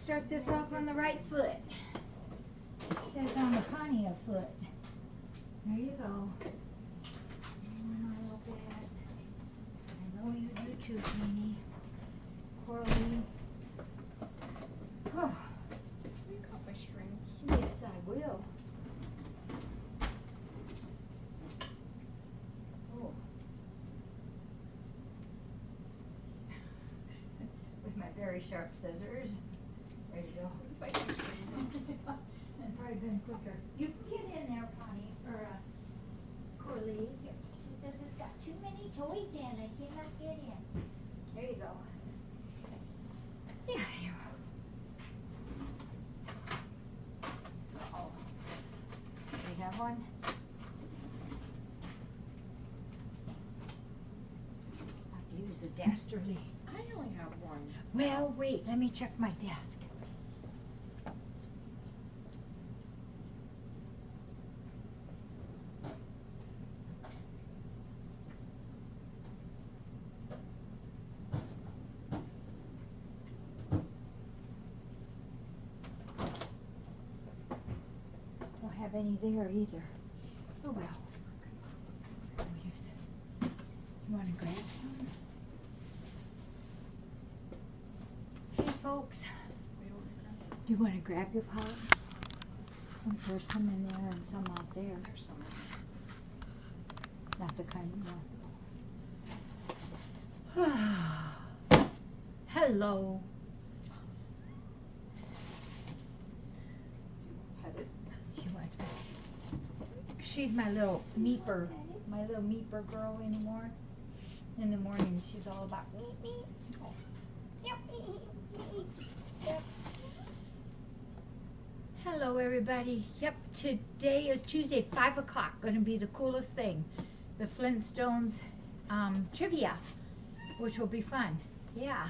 start this off on the right foot. It says on the Pontiac foot. There you go. Anyone a little bit. I know you do too, Jeannie. Coralie. Oh. You got my strings. Yes, I will. Oh. With my very sharp scissors. There you go. Like my strings. That's probably been quicker. You can get in there, Connie, or Coralie. She says it's got too many toys in. I cannot get in. There you go. Yeah, here. Uh-oh. We have one. I have to use the dastardly. I only have one. Well, wait. Let me check my desk. Don't have any there either. Oh well. I'll use it. You want to grab some? Hey folks, do you want to grab your pot? There's some in there and some out there. There's some. Not the kind you want. Hello. Pet it. She wants me. She's my little meeper girl anymore. In the morning, she's all about meep meep. Oh. Yep, meep, meep. Yep. Hello, everybody. Yep, today is Tuesday, 5 o'clock. Going to be the coolest thing. The Flintstones trivia, which will be fun. Yeah.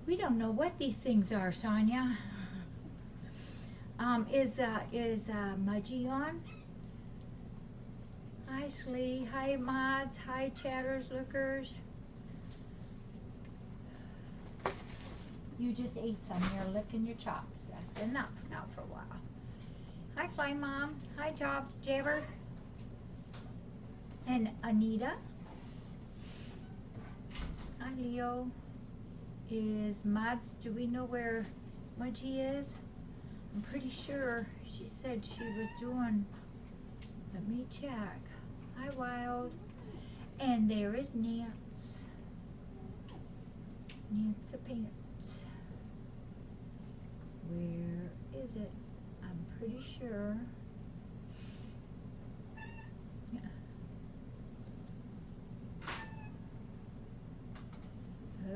We don't know what these things are, Sonia. Is Mudgy on? Hi, Slee. Hi, Mods. Hi, Chatters, Lookers. You just ate some. You're licking your chops. That's enough now for a while. Hi, Fly Mom. Hi, Jabber. And Anita. Hi, Leo. Is Mods, do we know where Mudgy is? I'm pretty sure she said she was doing, let me check. Hi, Wild. And there is Nance. Nance Pants. Where is it? I'm pretty sure. Yeah.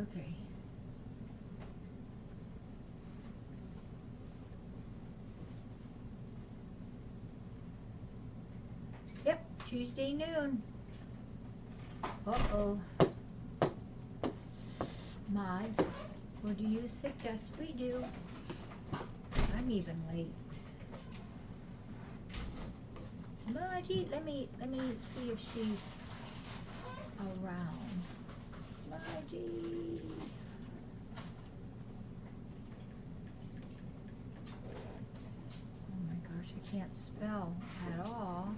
Okay. Yep, Tuesday noon. Uh-oh. Mods, what do you suggest we do? I'm even late. Mudgy, let me see if she's around. Mudgy. Oh my gosh, I can't spell at all.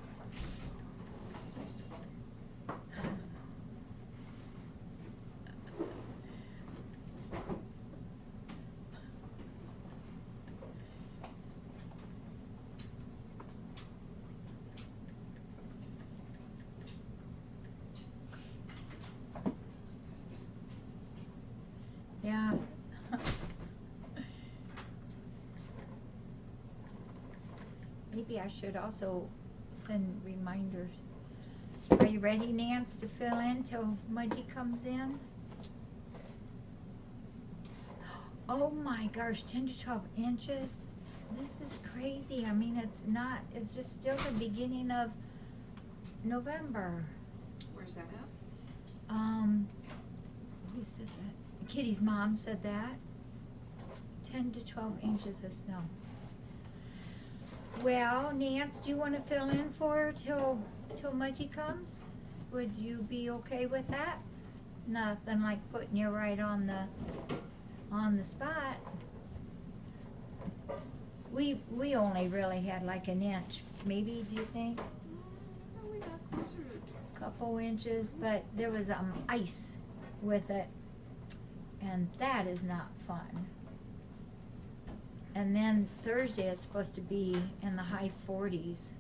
Yeah. Maybe I should also send reminders. Are you ready, Nance, to fill in till Mudgy comes in? Oh my gosh, 10 to 12 inches. This is crazy. I mean, it's just still the beginning of November. Where's that at? Who said that? Kitty's mom said that. 10 to 12 inches of snow. Well, Nance, do you want to fill in for her till Mudgy comes? Would you be okay with that? Nothing like putting you right on on the spot. We only really had like an inch, maybe, do you think? No, we got closer to Couple inches, but there was ice with it, and that is not fun. And then Thursday it's supposed to be in the high 40s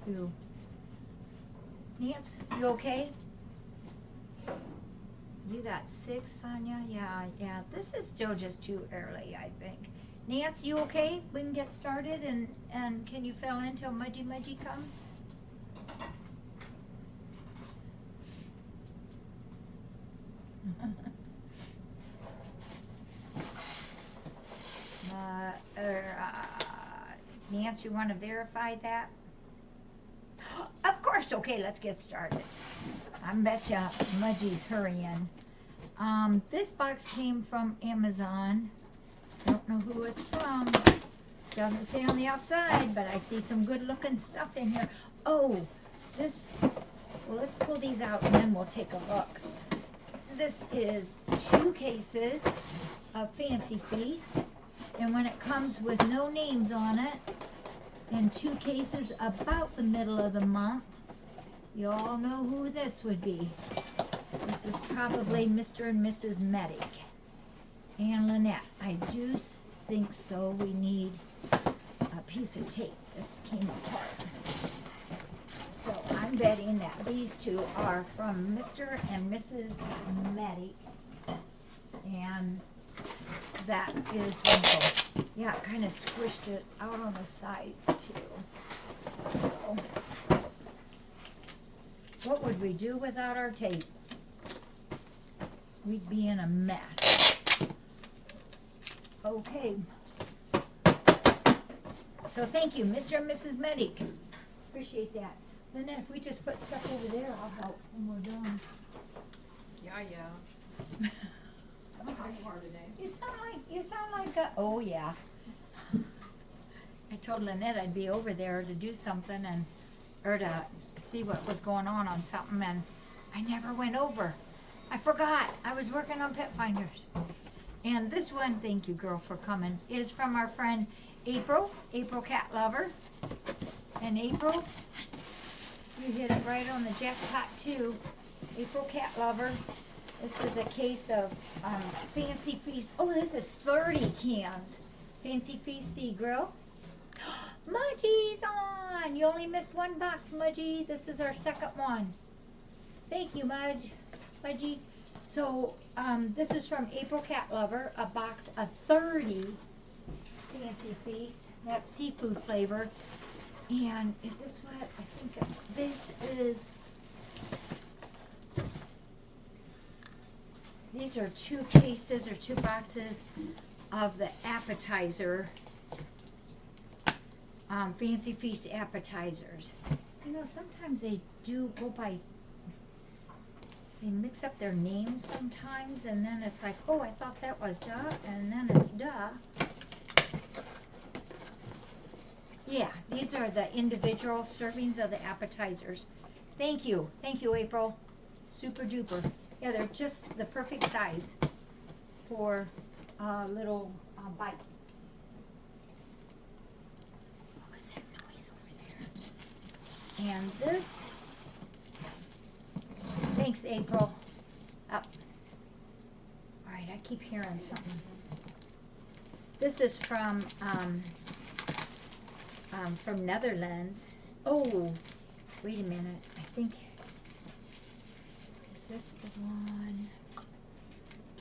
too. Nance, you okay? You got 6, Sonia? Yeah, this is still just too early, I think. Nance, you okay? We can get started, and can you fill in till Mudgy comes? Nance, you want to verify that? Of course, okay, let's get started. I betcha Mudgy's hurrying. This box came from Amazon. Don't know who it's from. Doesn't say on the outside, but I see some good looking stuff in here. Oh, this, well, let's pull these out and then we'll take a look. This is 2 cases of Fancy Feast, and when it comes with no names on it, in 2 cases about the middle of the month, you all know who this would be. This is probably Mr. and Mrs. Medic and Lynette. I do think so. We need a piece of tape. This came apart. So I'm betting that these 2 are from Mr. and Mrs. Medic, and that is wrinkle. Yeah, it kind of squished it out on the sides too. So, what would we do without our tape? We'd be in a mess. Okay. So thank you, Mr. and Mrs. Medic. Appreciate that. Lynette, if we just put stuff over there, I'll help when we're done. Yeah. I'm pretty hard today. You sound like a, oh yeah. I told Lynette I'd be over there to do something or to see what was going on something, and I never went over. I forgot. I was working on Pet Finders. And this one, thank you girl for coming, is from our friend April Cat Lover. And April, you hit it right on the jackpot too. April Cat Lover. This is a case of Fancy Feast. Oh, this is 30 cans. Fancy Feast Sea Grill. Mudgy's on. You only missed 1 box, Mudgy. This is our 2nd one. Thank you, Mudgy. So this is from April Cat Lover, a box of 30 Fancy Feast. That's seafood flavor. And is this what I think this is? These are 2 cases or 2 boxes of the appetizer, Fancy Feast appetizers. You know, sometimes they do go by, they mix up their names sometimes, and then it's like, oh, I thought that was duh, and then it's duh. Yeah, these are the individual servings of the appetizers. Thank you, April. Super duper. Yeah, they're just the perfect size for a little bite. What was that noise over there? And this, thanks April. Up. All right, I keep hearing something. This is from Netherlands. Oh, wait a minute. I think, is this the one?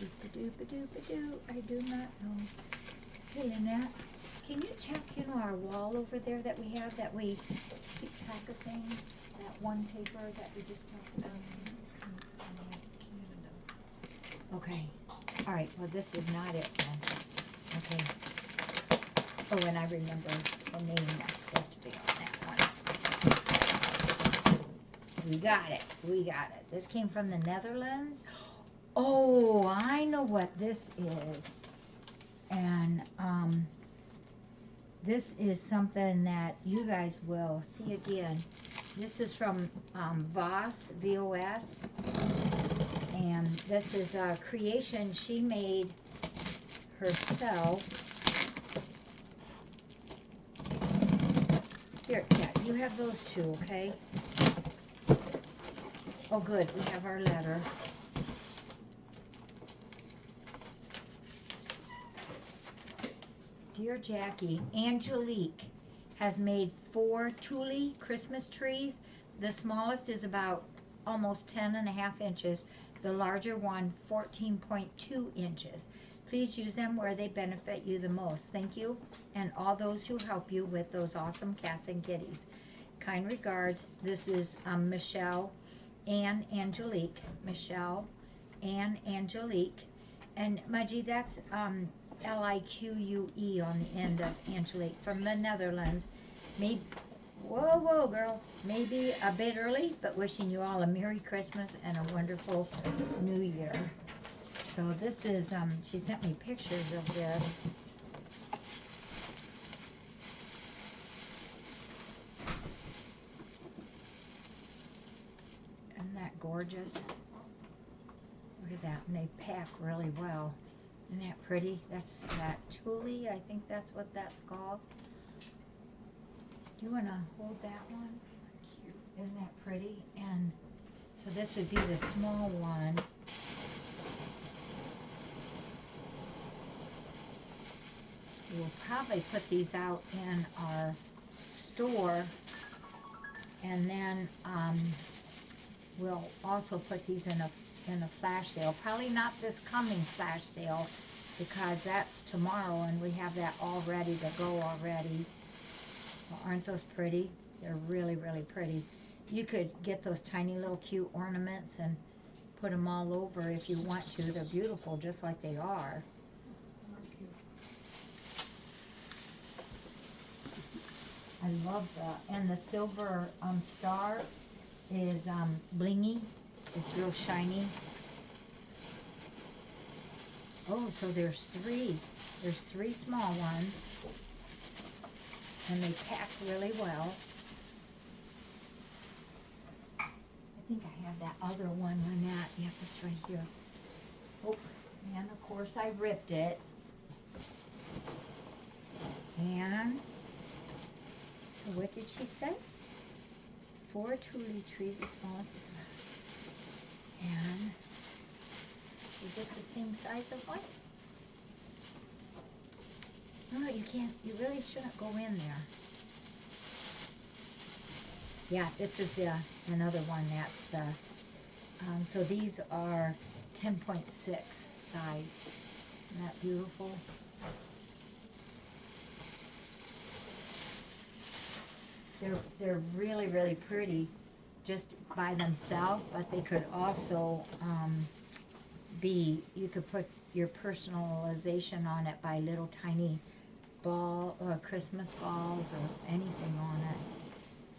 Doop-a-doop-a-doop-a-doo. I do not know. Hey, Lynette, can you check, our wall over there that we have, that we keep track of things? That one paper that we just talked about? Okay. All right. Well, this is not it then. Okay. Oh, and I remember the name that's supposed to be on that one. We got it. This came from the Netherlands. Oh, I know what this is. And this is something that you guys will see again. This is from Voss, V-O-S. And this is a creation she made herself. Here, yeah, you have those two, okay? Oh, good, we have our letter. Dear Jackie, Angelique has made 4 Thule Christmas trees. The smallest is about almost 10.5 inches. The larger one, 14.2 inches. Please use them where they benefit you the most. Thank you, and all those who help you with those awesome cats and kitties. Kind regards, this is Michelle and Angelique. Michelle and Angelique. And Mudgy, that's Lique on the end of Angelique from the Netherlands. Maybe, whoa, girl. Maybe a bit early, but wishing you all a Merry Christmas and a wonderful New Year. So this is, she sent me pictures of this. Isn't that gorgeous? Look at that, and they pack really well. Isn't that pretty? That's that Thule, I think that's what that's called. Do you want to hold that one? Cute. Isn't that pretty? And so this would be the small one. We'll probably put these out in our store, and then we'll also put these in a flash sale. Probably not this coming flash sale, because that's tomorrow and we have that all ready to go already. Well, aren't those pretty? They're really, really pretty. You could get those tiny little cute ornaments and put them all over if you want to. They're beautiful just like they are. I love that. And the silver star is blingy. It's real shiny. Oh, so there's 3. There's 3 small ones. And they pack really well. I think I have that other one, Lynette. Yep, it's right here. Oh, and of course I ripped it. And so what did she say? 4 Thule trees, the smallest is. And is this the same size of one? No, you can't. You really shouldn't go in there. Yeah, this is the another one. That's the. So these are 10.6 size. Isn't that beautiful? They're really, really pretty just by themselves, but they could also be, you could put your personalization on it by little tiny ball or Christmas balls or anything on it.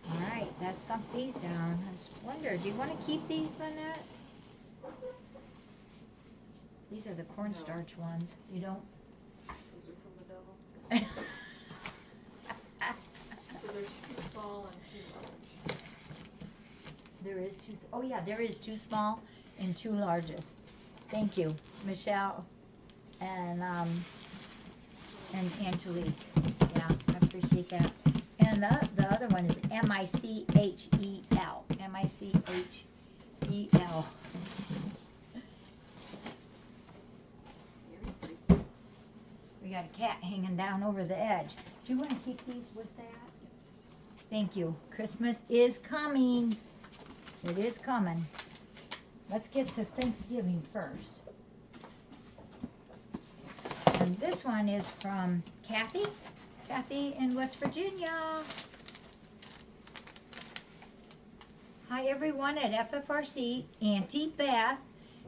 All right, let's sunk these down. I just wonder, do you want to keep these, Lynette? These are the cornstarch ones. You don't? Those are from the devil. So there's 2 small and 2 large. There is 2, oh yeah, there is 2 small and 2 larges. Thank you, Michelle and Angelique. Yeah, I appreciate that. And the other one is Michel. Michel. We got a cat hanging down over the edge. Do you want to keep these with that? Yes. Thank you. Christmas is coming. It is coming. Let's get to Thanksgiving first. And this one is from Kathy. Kathy in West Virginia. Hi everyone at FFRC. Auntie Beth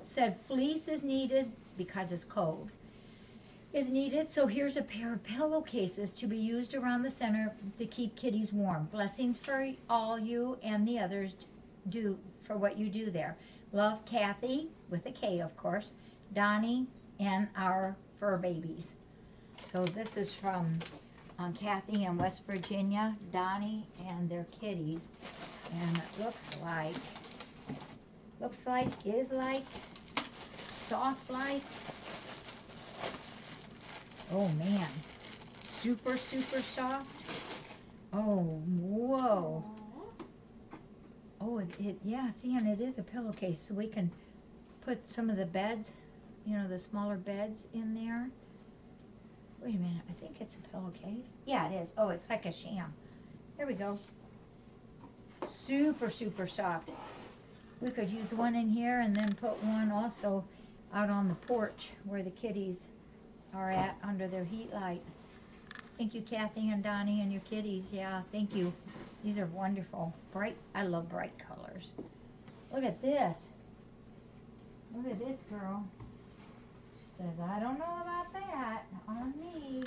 said fleece is needed because it's cold. Is needed, so here's a pair of pillowcases to be used around the center to keep kitties warm. Blessings for all you and the others do for what you do there. Love, Kathy, with a K of course, Donnie, and our fur babies. So this is from Kathy in West Virginia, Donnie, and their kitties. And it looks like, is like, soft like, Oh man, super, super soft. Oh, whoa. Oh, yeah, see, and it is a pillowcase, so we can put some of the beds, you know, the smaller beds in there. Wait a minute, I think it's a pillowcase. Yeah, it is. Oh, it's like a sham. There we go. Super, super soft. We could use one in here and then put one also out on the porch where the kitties are at under their heat light. Thank you, Kathy and Donnie and your kitties. Yeah, thank you. These are wonderful. Bright, I love bright colors. Look at this. Look at this girl. She says, I don't know about that on me.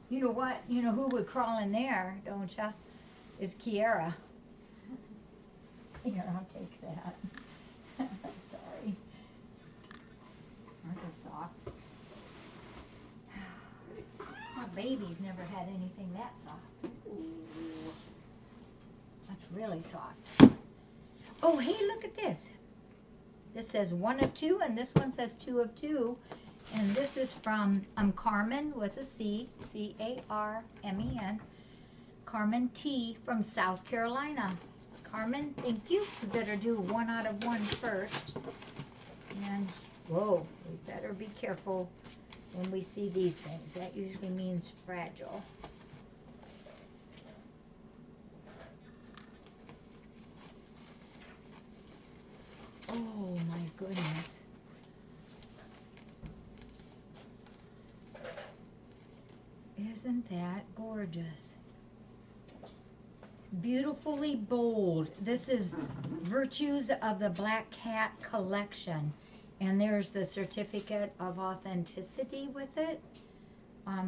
You know what? You know who would crawl in there, don't ya? Is Kiara. Here, I'll take that. Sorry. Aren't they soft? My baby's never had anything that soft. Ooh. That's really soft. Oh, hey, look at this. This says 1 of 2, and this one says 2 of 2. And this is from Carmen with a C, C-A-R-M-E-N. Carmen T from South Carolina. Carmen, thank you. We better do 1 out of 1 first. And, whoa, we better be careful when we see these things. That usually means fragile. Oh my goodness. Isn't that gorgeous? Beautifully bold. This is Virtues of the Black Cat collection. And there's the certificate of authenticity with it.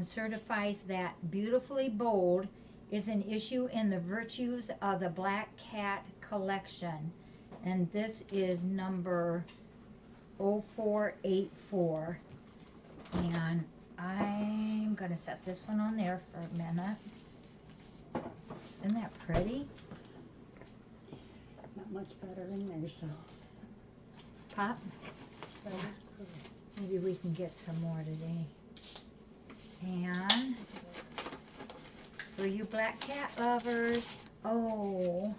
Certifies that beautifully bold is an issue in the Virtues of the Black Cat collection. And this is number 0484. And I'm going to set this one on there for a minute. Isn't that pretty? Not much better in there, so. Pop? That is cool. Maybe we can get some more today. And for you black cat lovers, oh,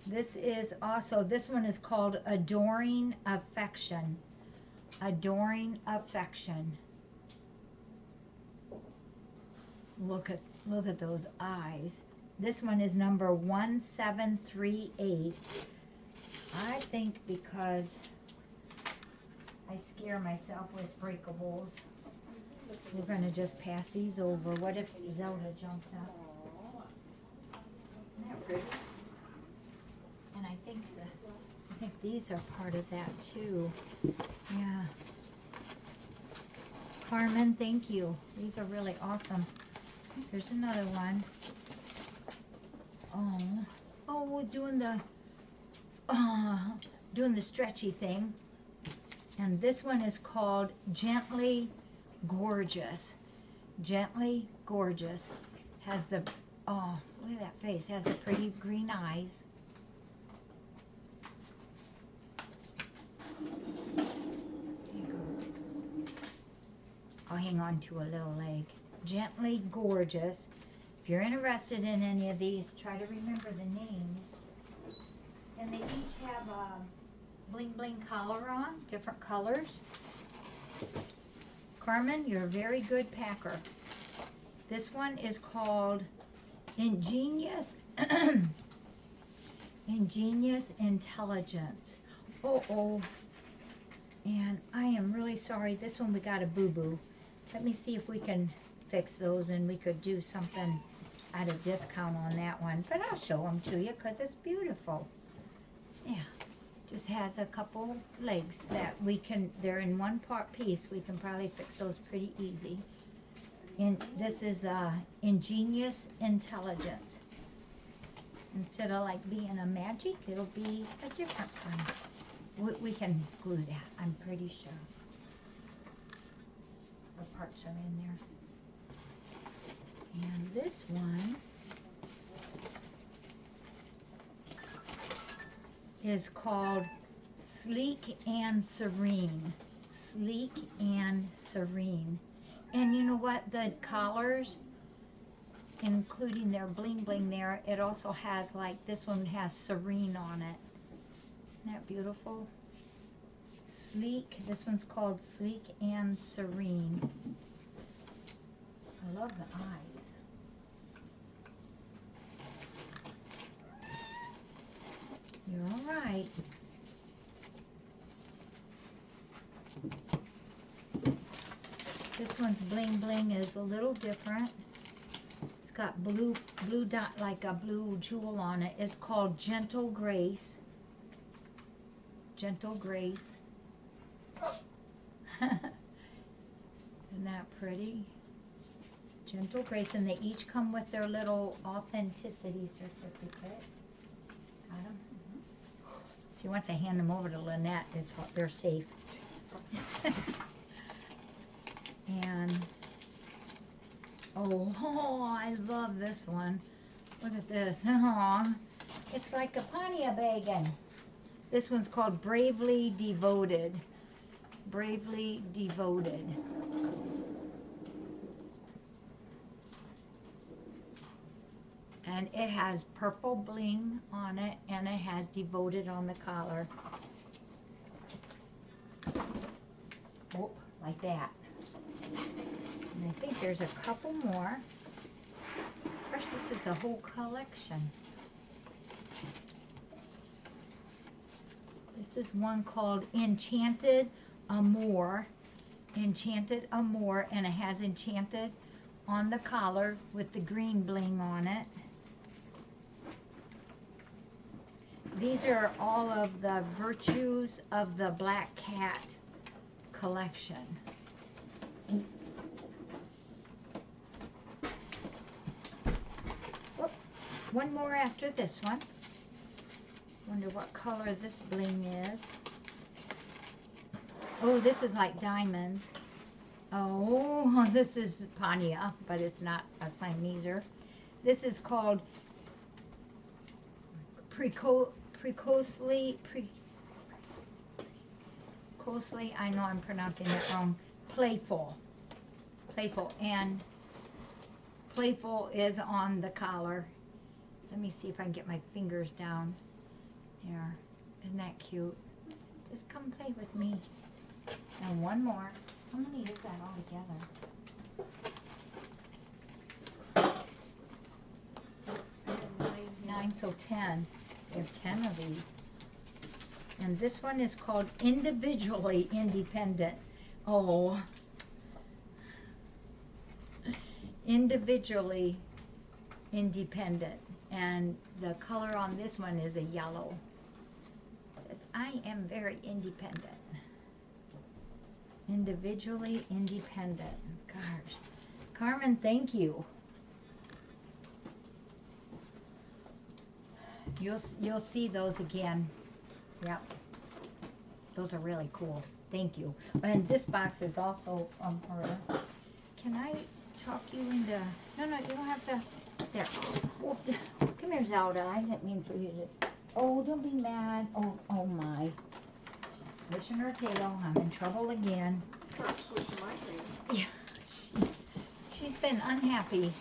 this is also, this one is called Adoring Affection. Adoring Affection. Look at those eyes. This one is number 1738. I think because I scare myself with breakables, we're going to just pass these over. What if Zelda jumped up? Isn't that pretty? And I think these are part of that too. Yeah. Carmen, thank you. These are really awesome. Here's another one. Oh, we're doing the stretchy thing. And this one is called Gently Gorgeous. Gently Gorgeous. Has the, oh, look at that face. Has the pretty green eyes. There you go. I'll hang on to a little leg. Gently Gorgeous. If you're interested in any of these, try to remember the names. And they each have a bling bling collar on, different colors. Carmen, you're a very good packer. This one is called Ingenious Ingenious Intelligence. Oh, and I am really sorry. This one we got a boo-boo. Let me see if we can fix those, and we could do something at a discount on that one. But I'll show them to you because it's beautiful. Yeah, just has a couple legs that we can, they're in one part piece. We can probably fix those pretty easy. And this is Ingenious Intelligence. Instead of like being a magic, it'll be a different kind. We can glue that, I'm pretty sure. The parts are in there. And this one is called Sleek and Serene. Sleek and Serene. And you know what? The collars, including their bling bling there, it also has like, this one has serene on it. Isn't that beautiful? Sleek. This one's called Sleek and Serene. I love the eyes. You're all right. This one's bling bling is a little different. It's got blue dot, like a blue jewel on it. It's called Gentle Grace. Gentle Grace. Isn't that pretty? Gentle Grace, and they each come with their little authenticity certificate. Got 'em? See, once I hand them over to Lynette, they're safe. And oh, I love this one. Look at this. Oh, it's like a Pania Bagan. This one's called Bravely Devoted. Bravely Devoted. And it has purple bling on it, and it has Devoted on the collar. Oh, like that. And I think there's a couple more. Of course, this is the whole collection. This is one called Enchanted Amour. Enchanted Amour, and it has Enchanted on the collar with the green bling on it. These are all of the Virtues of the Black Cat collection. Oh, one more after this one. Wonder what color this bling is. Oh, this is like diamonds. Oh, this is Pania, but it's not a Siameser. This is called precocely, I know I'm pronouncing it wrong, Playful. Playful, and Playful is on the collar. Let me see if I can get my fingers down. There, isn't that cute? Just come play with me. And one more. How many is that all together? 9, so 10. There are 10 of these. And this one is called Individually Independent. Oh. Individually Independent. And the color on this one is a yellow. It says, I am very independent. Individually Independent. Gosh. Carmen, thank you. You'll see those again. Yep. Those are really cool. Thank you. And this box is also from her. Can I talk you into... No, you don't have to... There. Oh, come here, Zelda. I didn't mean for you to... Oh, don't be mad. Oh my. She's swishing her tail. I'm in trouble again. Start swishing my tail. Yeah, she's been unhappy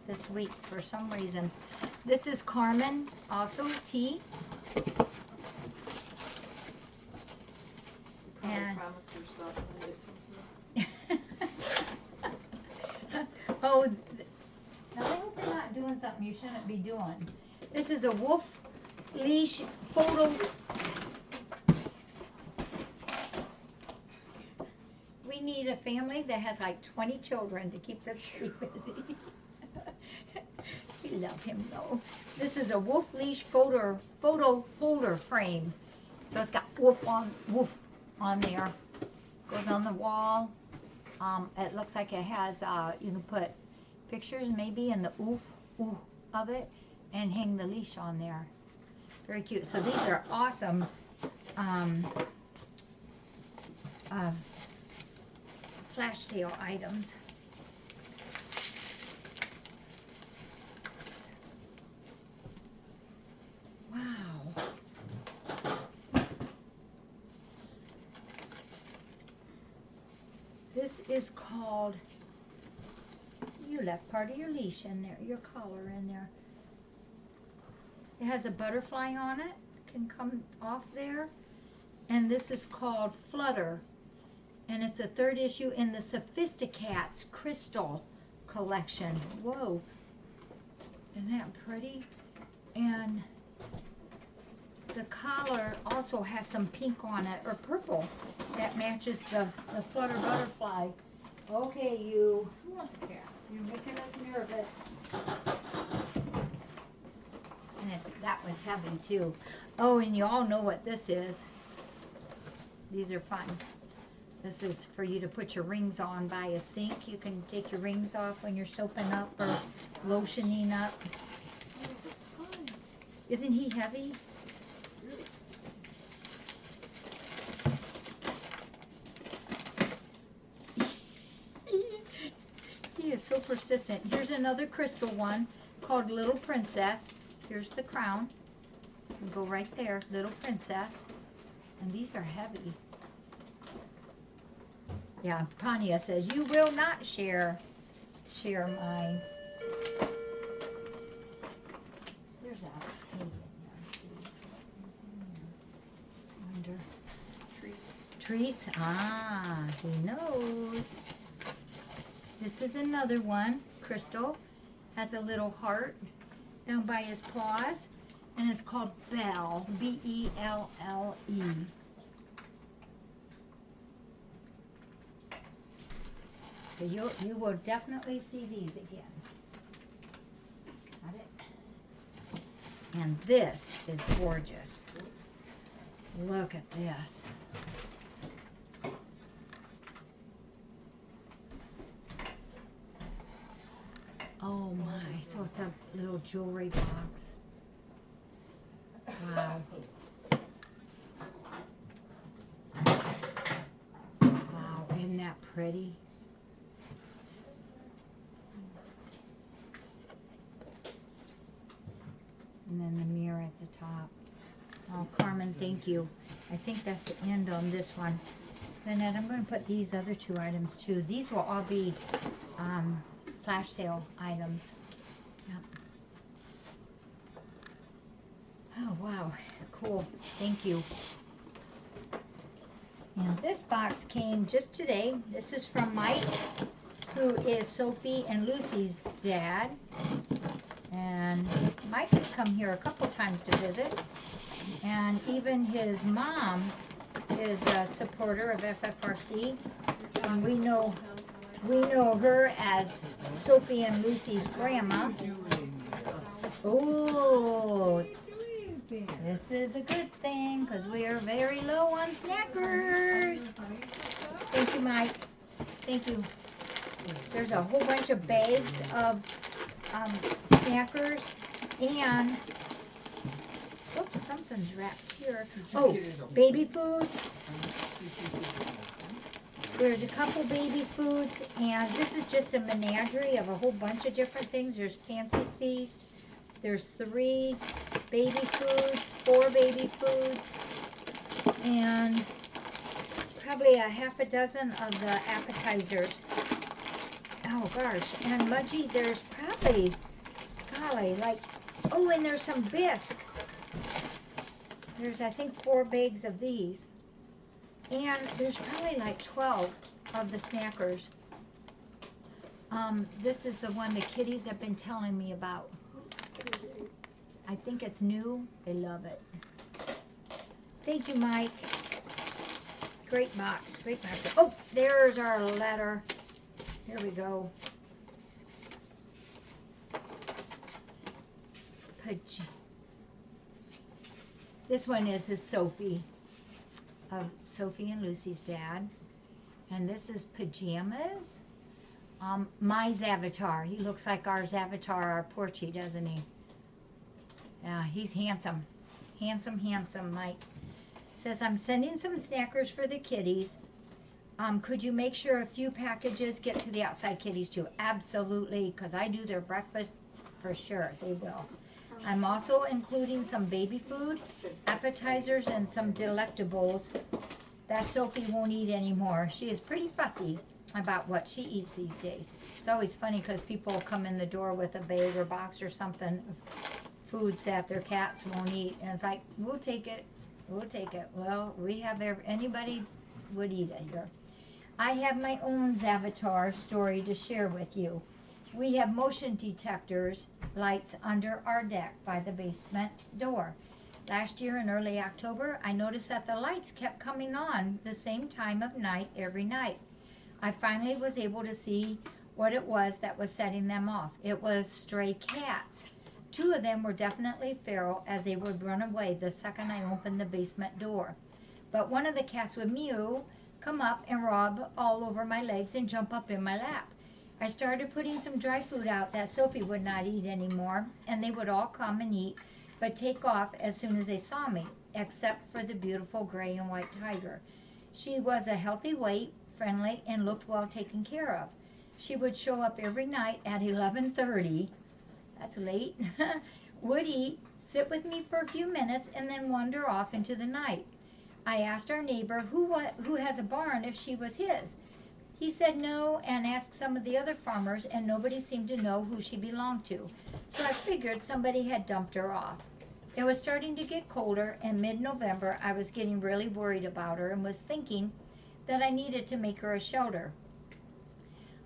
this week for some reason. This is Carmen, also tea. You probably And promised her stuff and it didn't come through. oh, now I hope you're not doing something you shouldn't be doing. This is a wolf leash photo. We need a family that has like 20 children to keep this tree busy. We love him though. This is a wolf leash photo holder frame. So it's got wolf on there. Goes on the wall. It looks like it has, you can put pictures maybe in the oof of it and hang the leash on there. Very cute. So these are awesome flash sale items. Wow. This is called You left part of your leash in there, your collar in there. It has a butterfly on it, can come off there. And this is called Flutter. And it's a 3rd issue in the Sophisticats Crystal collection. Whoa. Isn't that pretty? And the collar also has some pink on it, or purple, that matches the Flutter butterfly. Okay, you. Who wants a cat? You're making us nervous. And that was heavy too. Oh, and you all know what this is. These are fun. This is for you to put your rings on by a sink. You can take your rings off when you're soaping up or lotioning up. That was a ton. Isn't he heavy? He is so persistent. Here's another crystal one called Little Princess. Here's the crown. You go right there, Little Princess. And these are heavy. Yeah, Panya says, you will not share mine. There's a tape in there. Wonder. Treats. Treats? Ah, he knows. This is another one, crystal. Has a little heart down by his paws. And it's called Belle, B-E-L-L-E. So you will definitely see these again. Got it? And this is gorgeous. Look at this. Oh my, so it's a little jewelry box. Wow. Wow, isn't that pretty? And then the mirror at the top. Oh, Carmen, thank you. I think that's the end on this one. Lynette, I'm going to put these other 2 items too. These will all be flash sale items. Yep. Oh, wow. Cool. Thank you. And this box came just today. This is from Mike, who is Sophie and Lucy's dad. And Mike has come here a couple times to visit. And even his mom is a supporter of FFRC. And we know her as Sophie and Lucy's grandma. Oh, this is a good thing because we are very low on snackers. Thank you, Mike. Thank you. There's a whole bunch of bags of snackers and, oops, something's wrapped here. Oh, baby food. There's a couple baby foods, and this is just a menagerie of a whole bunch of different things. There's Fancy Feast. There's 3 baby foods, 4 baby foods, and probably a half a dozen of the appetizers. Oh gosh, and Mudgy, there's probably, golly, like, oh, and there's some bisque. There's, I think, 4 bags of these. And there's probably like 12 of the snackers. This is the one the kiddies have been telling me about. I think it's new. They love it. Thank you, Mike. Great box. Great box. Oh, there's our letter. Here we go. This one is Sophie, of Sophie and Lucy's dad. And this is Pajamas. My avatar. He looks like our avatar, our Porchy, doesn't he? Yeah, he's handsome. Handsome, handsome, Mike. Says, I'm sending some snackers for the kiddies. Could you make sure a few packages get to the outside kiddies too? Absolutely, because I do their breakfast for sure. They will. I'm also including some baby food, appetizers, and some delectables that Sophie won't eat anymore. She is pretty fussy. about what she eats these days. It's always funny because people will come in the door with a bag or box or something of foods that their cats won't eat. And it's like, we'll take it. We'll take it. Well, we have anybody would eat it here. I have my own Zavatar story to share with you. We have motion detectors lights under our deck by the basement door. Last year in early October, I noticed that the lights kept coming on the same time of night every night. I finally was able to see what it was that was setting them off. It was stray cats. 2 of them were definitely feral, as they would run away the second I opened the basement door. But one of the cats would mew, come up and rub all over my legs and jump up in my lap. I started putting some dry food out that Sophie would not eat anymore, and they would all come and eat, but take off as soon as they saw me, except for the beautiful gray and white tiger. She was a healthy weight, friendly, and looked well taken care of. She would show up every night at 11:30. That's late. Would eat, sit with me for a few minutes, and then wander off into the night. I asked our neighbor who has a barn if she was his. He said no, and asked some of the other farmers, and nobody seemed to know who she belonged to. So I figured somebody had dumped her off. It was starting to get colder, and mid-November I was getting really worried about her and was thinking that I needed to make her a shelter.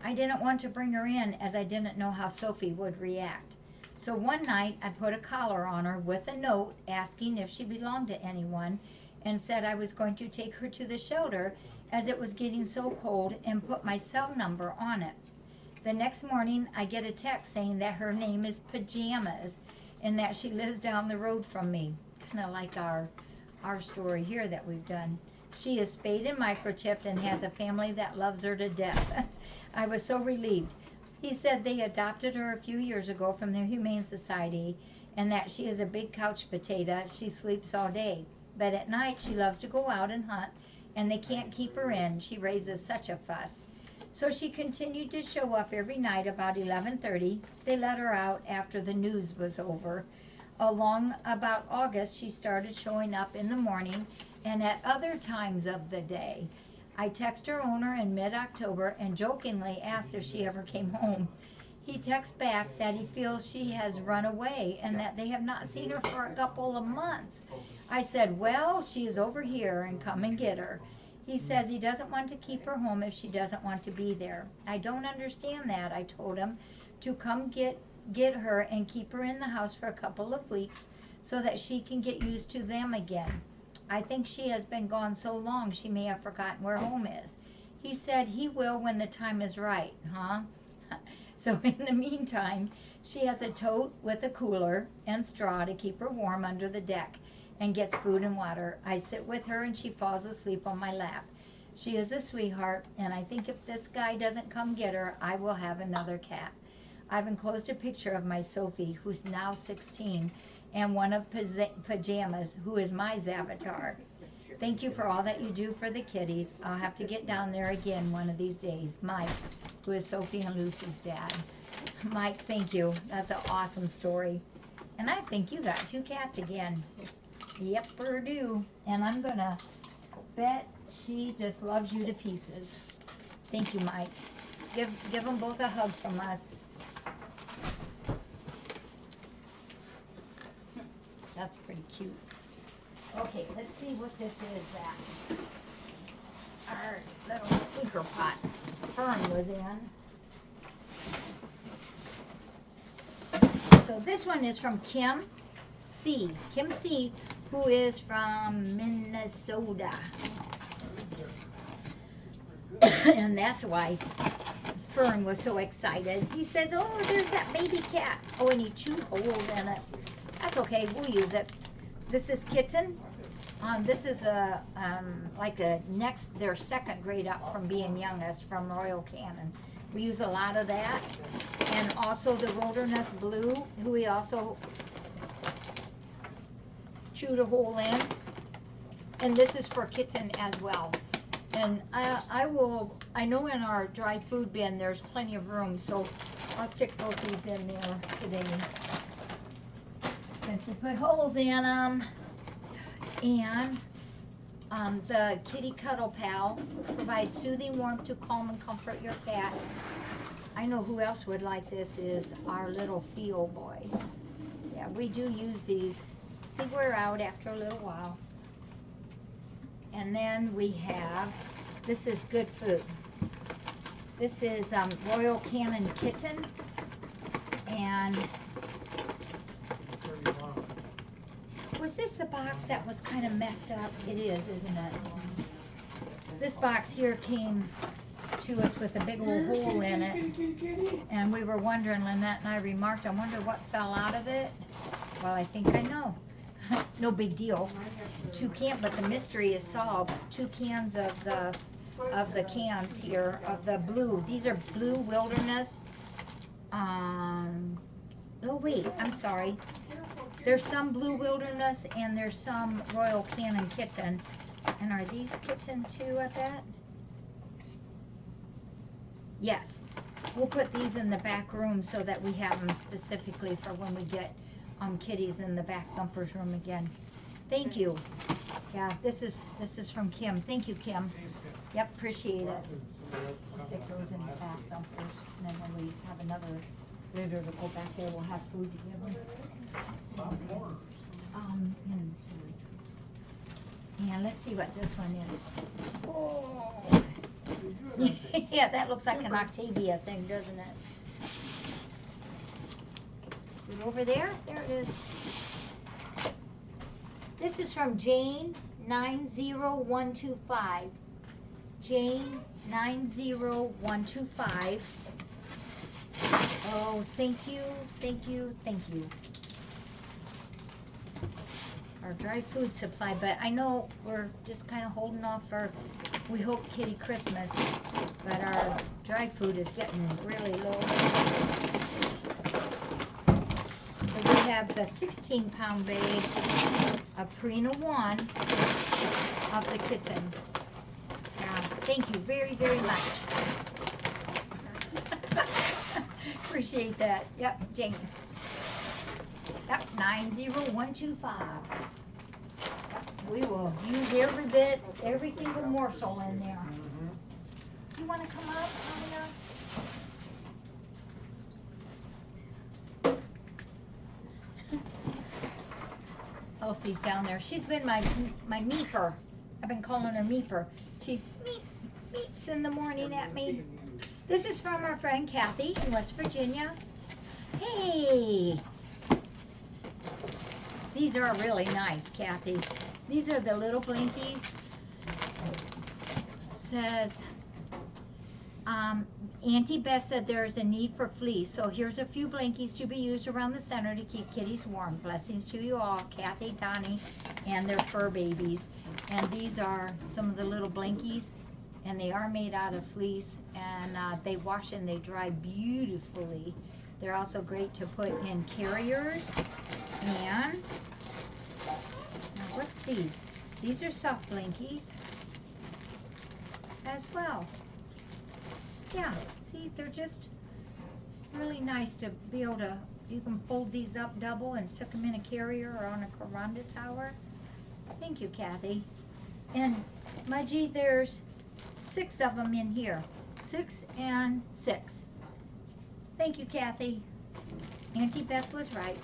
I didn't want to bring her in as I didn't know how Sophie would react. So one night I put a collar on her with a note asking if she belonged to anyone, and said I was going to take her to the shelter as it was getting so cold, and put my cell number on it. The next morning I get a text saying that her name is Pajamas and that she lives down the road from me. Kind of like our story here that we've done. She is spayed and microchipped and has a family that loves her to death. I was so relieved. He said they adopted her a few years ago from the Humane Society, and that she is a big couch potato. She sleeps all day, but at night she loves to go out and hunt, and they can't keep her in. She raises such a fuss. So she continued to show up every night about 11:30. They let her out after the news was over. Along about August, she started showing up in the morning and at other times of the day. I text her owner in mid-October and jokingly asked if she ever came home. He texts back that he feels she has run away and that they have not seen her for a couple of months. I said, well, she is over here and come and get her. He says he doesn't want to keep her home if she doesn't want to be there. I don't understand that. I told him to come get her and keep her in the house for a couple of weeks so that she can get used to them again. I think she has been gone so long she may have forgotten where home is. He said he will when the time is right, huh? So in the meantime, she has a tote with a cooler and straw to keep her warm under the deck, and gets food and water. I sit with her and she falls asleep on my lap. She is a sweetheart, and I think if this guy doesn't come get her, I will have another cat. I've enclosed a picture of my Sophie, who's now 16, and one of Pajamas, who is my Zavatar. Thank you for all that you do for the kitties. I'll have to get down there again one of these days. Mike, who is Sophie and Lucy's dad. Mike, thank you. That's an awesome story. And I think you got 2 cats again. Yep, do. And I'm gonna bet she just loves you to pieces. Thank you, Mike. Give them both a hug from us. That's pretty cute. Okay, let's see what this is that our little stinker pot Fern was in. So this one is from Kim C. Kim C, who is from Minnesota. And that's why Fern was so excited. He said, oh, there's that baby cat. Oh, and he chewed holes in it. That's okay, we'll use it. This is Kitten. This is the their second grade up from being youngest from Royal Canin. We use a lot of that. And also the Wilderness Blue, who we also chewed a hole in. And this is for Kitten as well. And I know in our dry food bin there's plenty of room, so I'll stick both these in there today. Since we put holes in them. And The Kitty Cuddle Pal provides soothing warmth to calm and comfort your cat. I know who else would like this is our little Feel Boy. Yeah, we do use these. They wear out after a little while. And then we have, this is good food. This is Royal Canin Kitten. And was this the box that was kind of messed up? It is, isn't it? This box here came to us with a big old hole in it. And we were wondering, Lynette and I remarked, I wonder what fell out of it. Well, I think I know. No big deal. 2 cans, but the mystery is solved. 2 cans of the cans here of the blue. These are Blue Wilderness. Oh wait, I'm sorry. There's some Blue Wilderness and there's some Royal Canin Kitten. And are these kitten too, I bet? Yes. We'll put these in the back room so that we have them specifically for when we get kitties in the back bumpers room again. Thank you. Yeah, this is from Kim. Thank you, Kim. Yep, appreciate it. We'll stick those in the back bumpers, and then when we have another litter to go back there, we'll have food to give them. And let's see what this one is. Oh. Yeah, that looks like an Octavia thing, doesn't it? Is it over there? There it is. This is from Jane 90125. Jane 90125. Oh, thank you, thank you, thank you. Our dry food supply, but I know we're just kind of holding off for, we hope, Kitty Christmas, but our dry food is getting really low. So we have the 16-pound bag of Purina One of the kitten. Yeah, thank you very, very much. Appreciate that. Yep, Jane. Yep, 90125. Yep, we will use every bit, every single morsel in there. You want to come up, Anya? Elsie's down there. She's been my meeper. I've been calling her meeper. She meeps in the morning at me. This is from our friend Kathy in West Virginia. Hey! These are really nice, Kathy. These are the little blankies. It says, Auntie Beth said there's a need for fleece, so here's a few blankies to be used around the center to keep kitties warm. Blessings to you all, Kathy, Donnie, and their fur babies. And these are some of the little blankies, and they are made out of fleece, and they wash and they dry beautifully. They're also great to put in carriers. And now what's these? These are soft blankies as well. Yeah, see, they're just really nice to be able to, you can fold these up double and stick them in a carrier or on a Coranda tower. Thank you, Kathy. And Mudgy, there's 6 of them in here. 6 and 6. Thank you, Kathy. Auntie Beth was right.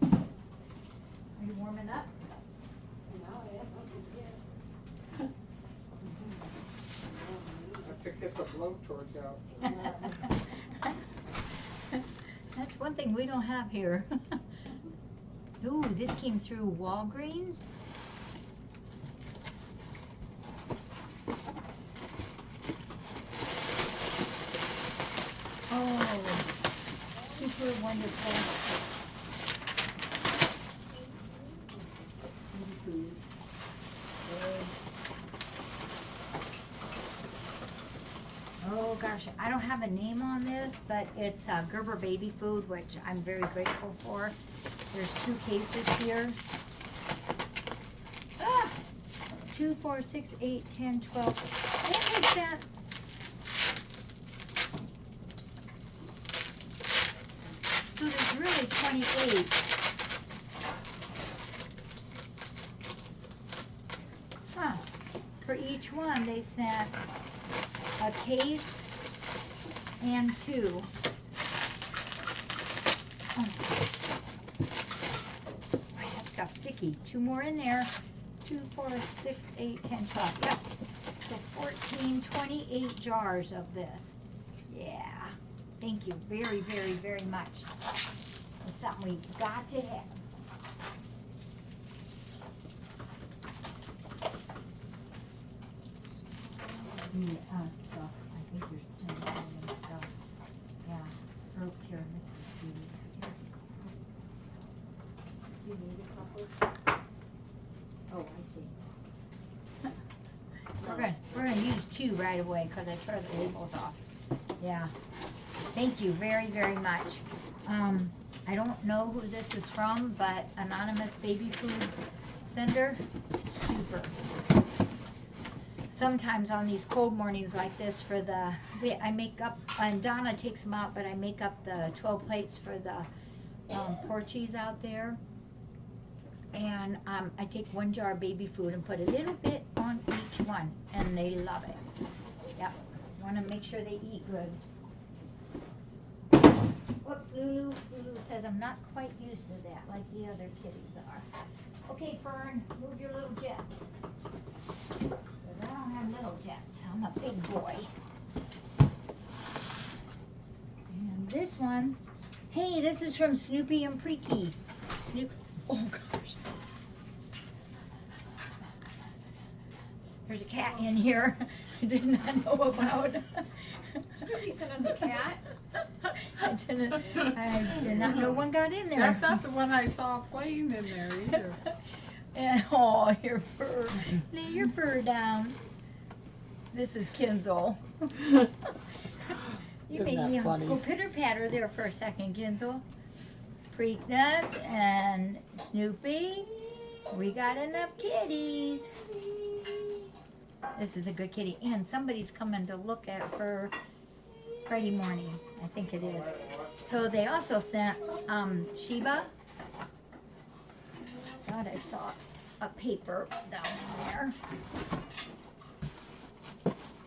Are you warming up? I have to get the blowtorch out. That's one thing we don't have here. Ooh, this came through Walgreens. Oh, super wonderful. Oh gosh, I don't have a name on this, but it's Gerber baby food, which I'm very grateful for. There's 2 cases here. 2, 4, 6, 8, 10, 12. They had sent say 28. Huh. For each one, they sent a case and two. Oh. Boy, that stuff's sticky. Two more in there. 2, 4, 6, 8, 10, 12. Yep. So 14, 28 jars of this. Yeah. Thank you very, very, very much. It's something we've got to have. Stuff. I think there's plenty of stuff. Yeah. Oh, here, this is beauty. You need a couple? Oh, I see. We're gonna use two right away because I tore the labels off. Yeah. Thank you very, very much. I don't know who this is from, but anonymous baby food sender, super. Sometimes on these cold mornings like this for I make up, and Donna takes them out, but I make up the 12 plates for the porchies out there. And I take 1 jar of baby food and put a little bit on each one, and they love it. Yep, want to make sure they eat good. Whoops, Lulu says I'm not quite used to that like the other kitties are. Okay, Fern, move your little jets. 'Cause I don't have little jets, I'm a big boy. And this one, hey, this is from Snoopy and Preaky. Oh gosh. There's a cat in here I did not know about. Snoopy sent us a cat. I did not know one got in there. That's not the one I saw playing in there either. And, oh, your fur. Lay your fur down. This is Kinzel. You made me go pitter-patter there for a second, Kinzel. Preakness and Snoopy. We got enough kitties. This is a good kitty. And somebody's coming to look at her Friday morning. I think it is. So they also sent Sheba. Thought I saw a paper down in there.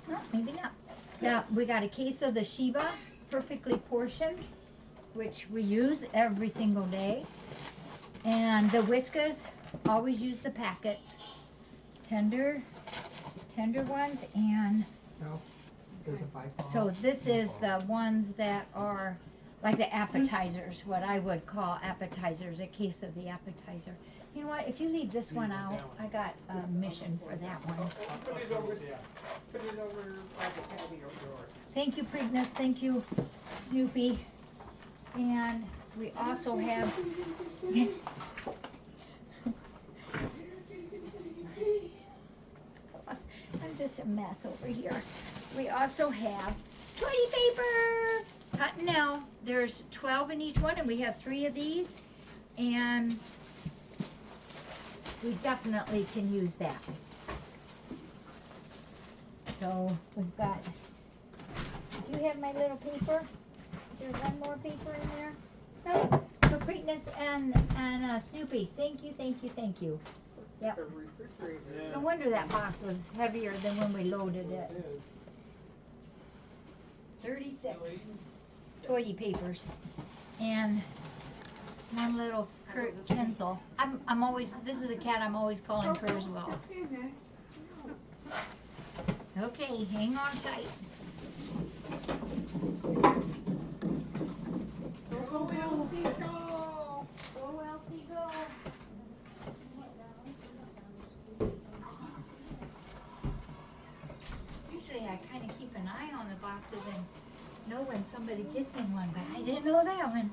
No, maybe not. Yeah, we got a case of the Sheba, perfectly portioned, which we use every single day. And the Whiskas, always use the packets. Tender ones, and No, there's a 5 so this is the ones that are like the appetizers, what I would call appetizers, a case of the appetizer. You know what, if you leave this one out, I got a mission for that one. Put it over there. Put it over by the patio door. Thank you, Preakness, thank you, Snoopy. And we also have I'm just a mess over here. We also have toilet paper, Cottonelle. There's 12 in each one, and we have 3 of these, and we definitely can use that. So we've got, do you have my little paper? Is there one more paper in there? No, for Preakness and Snoopy. Thank you, thank you, thank you. Yep. The refrigerator. No wonder that box was heavier than when we loaded it. 36 toilet papers and one little Kurt Kenzel. I'm always, this is the cat I'm always calling Kurzweil. Okay, hang on tight. Go, Elsie, go! Go, Elsie, go! Usually I kind of keep an eye on the boxes and know when somebody gets in one, but I didn't know that one.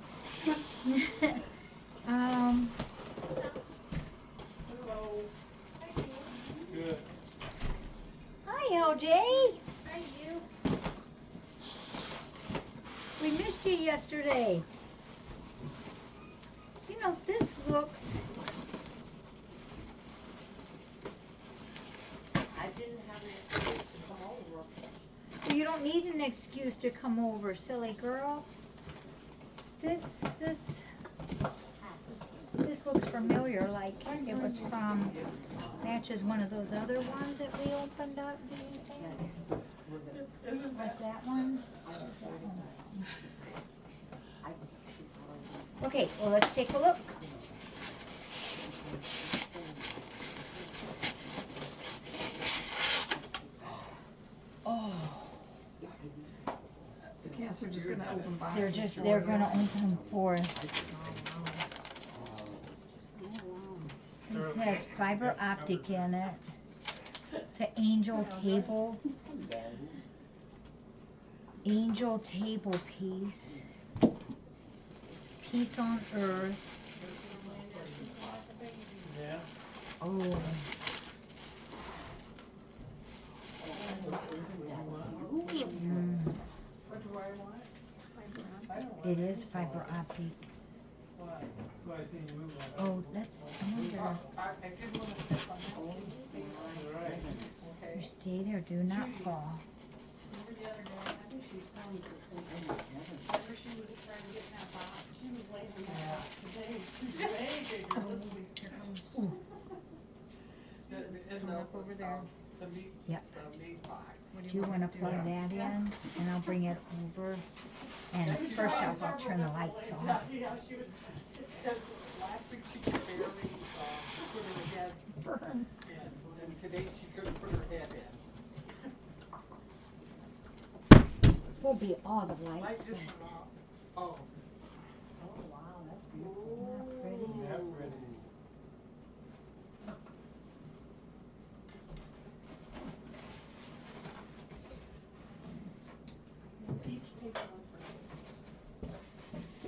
Hello. Good. Hi, LJ. Hi, you. We missed you yesterday. You know, this looks... I didn't have an excuse to come over. You don't need an excuse to come over, silly girl. This looks familiar, like it was from, matches one of those other ones that we opened up, do you think? Like that one? Okay, well, let's take a look. Oh. The cats are just gonna open boxes. They're gonna open for us. This has fiber optic in it. It's an angel table. Angel table piece. Peace on earth. Oh. What do I want? It is fiber optic. Oh, that's, I wonder, I did want to step on that. Okay. you stay there, do not fall. Remember the other day, I think she was telling us remember she was trying to get in that box, she was laying in that box today, way bigger this week. Here comes. Coming up over there. The meat, Yep. the meat box. Do you want to plug that in? And I'll bring it over. And first off, I'll turn the lights off. Yeah, she was. Because last week she could barely put her head Burn. in, and today she couldn't put her head in. Will be all the Light lights, just but went off. Oh. oh wow, that's beautiful. Isn't that pretty? Each take one for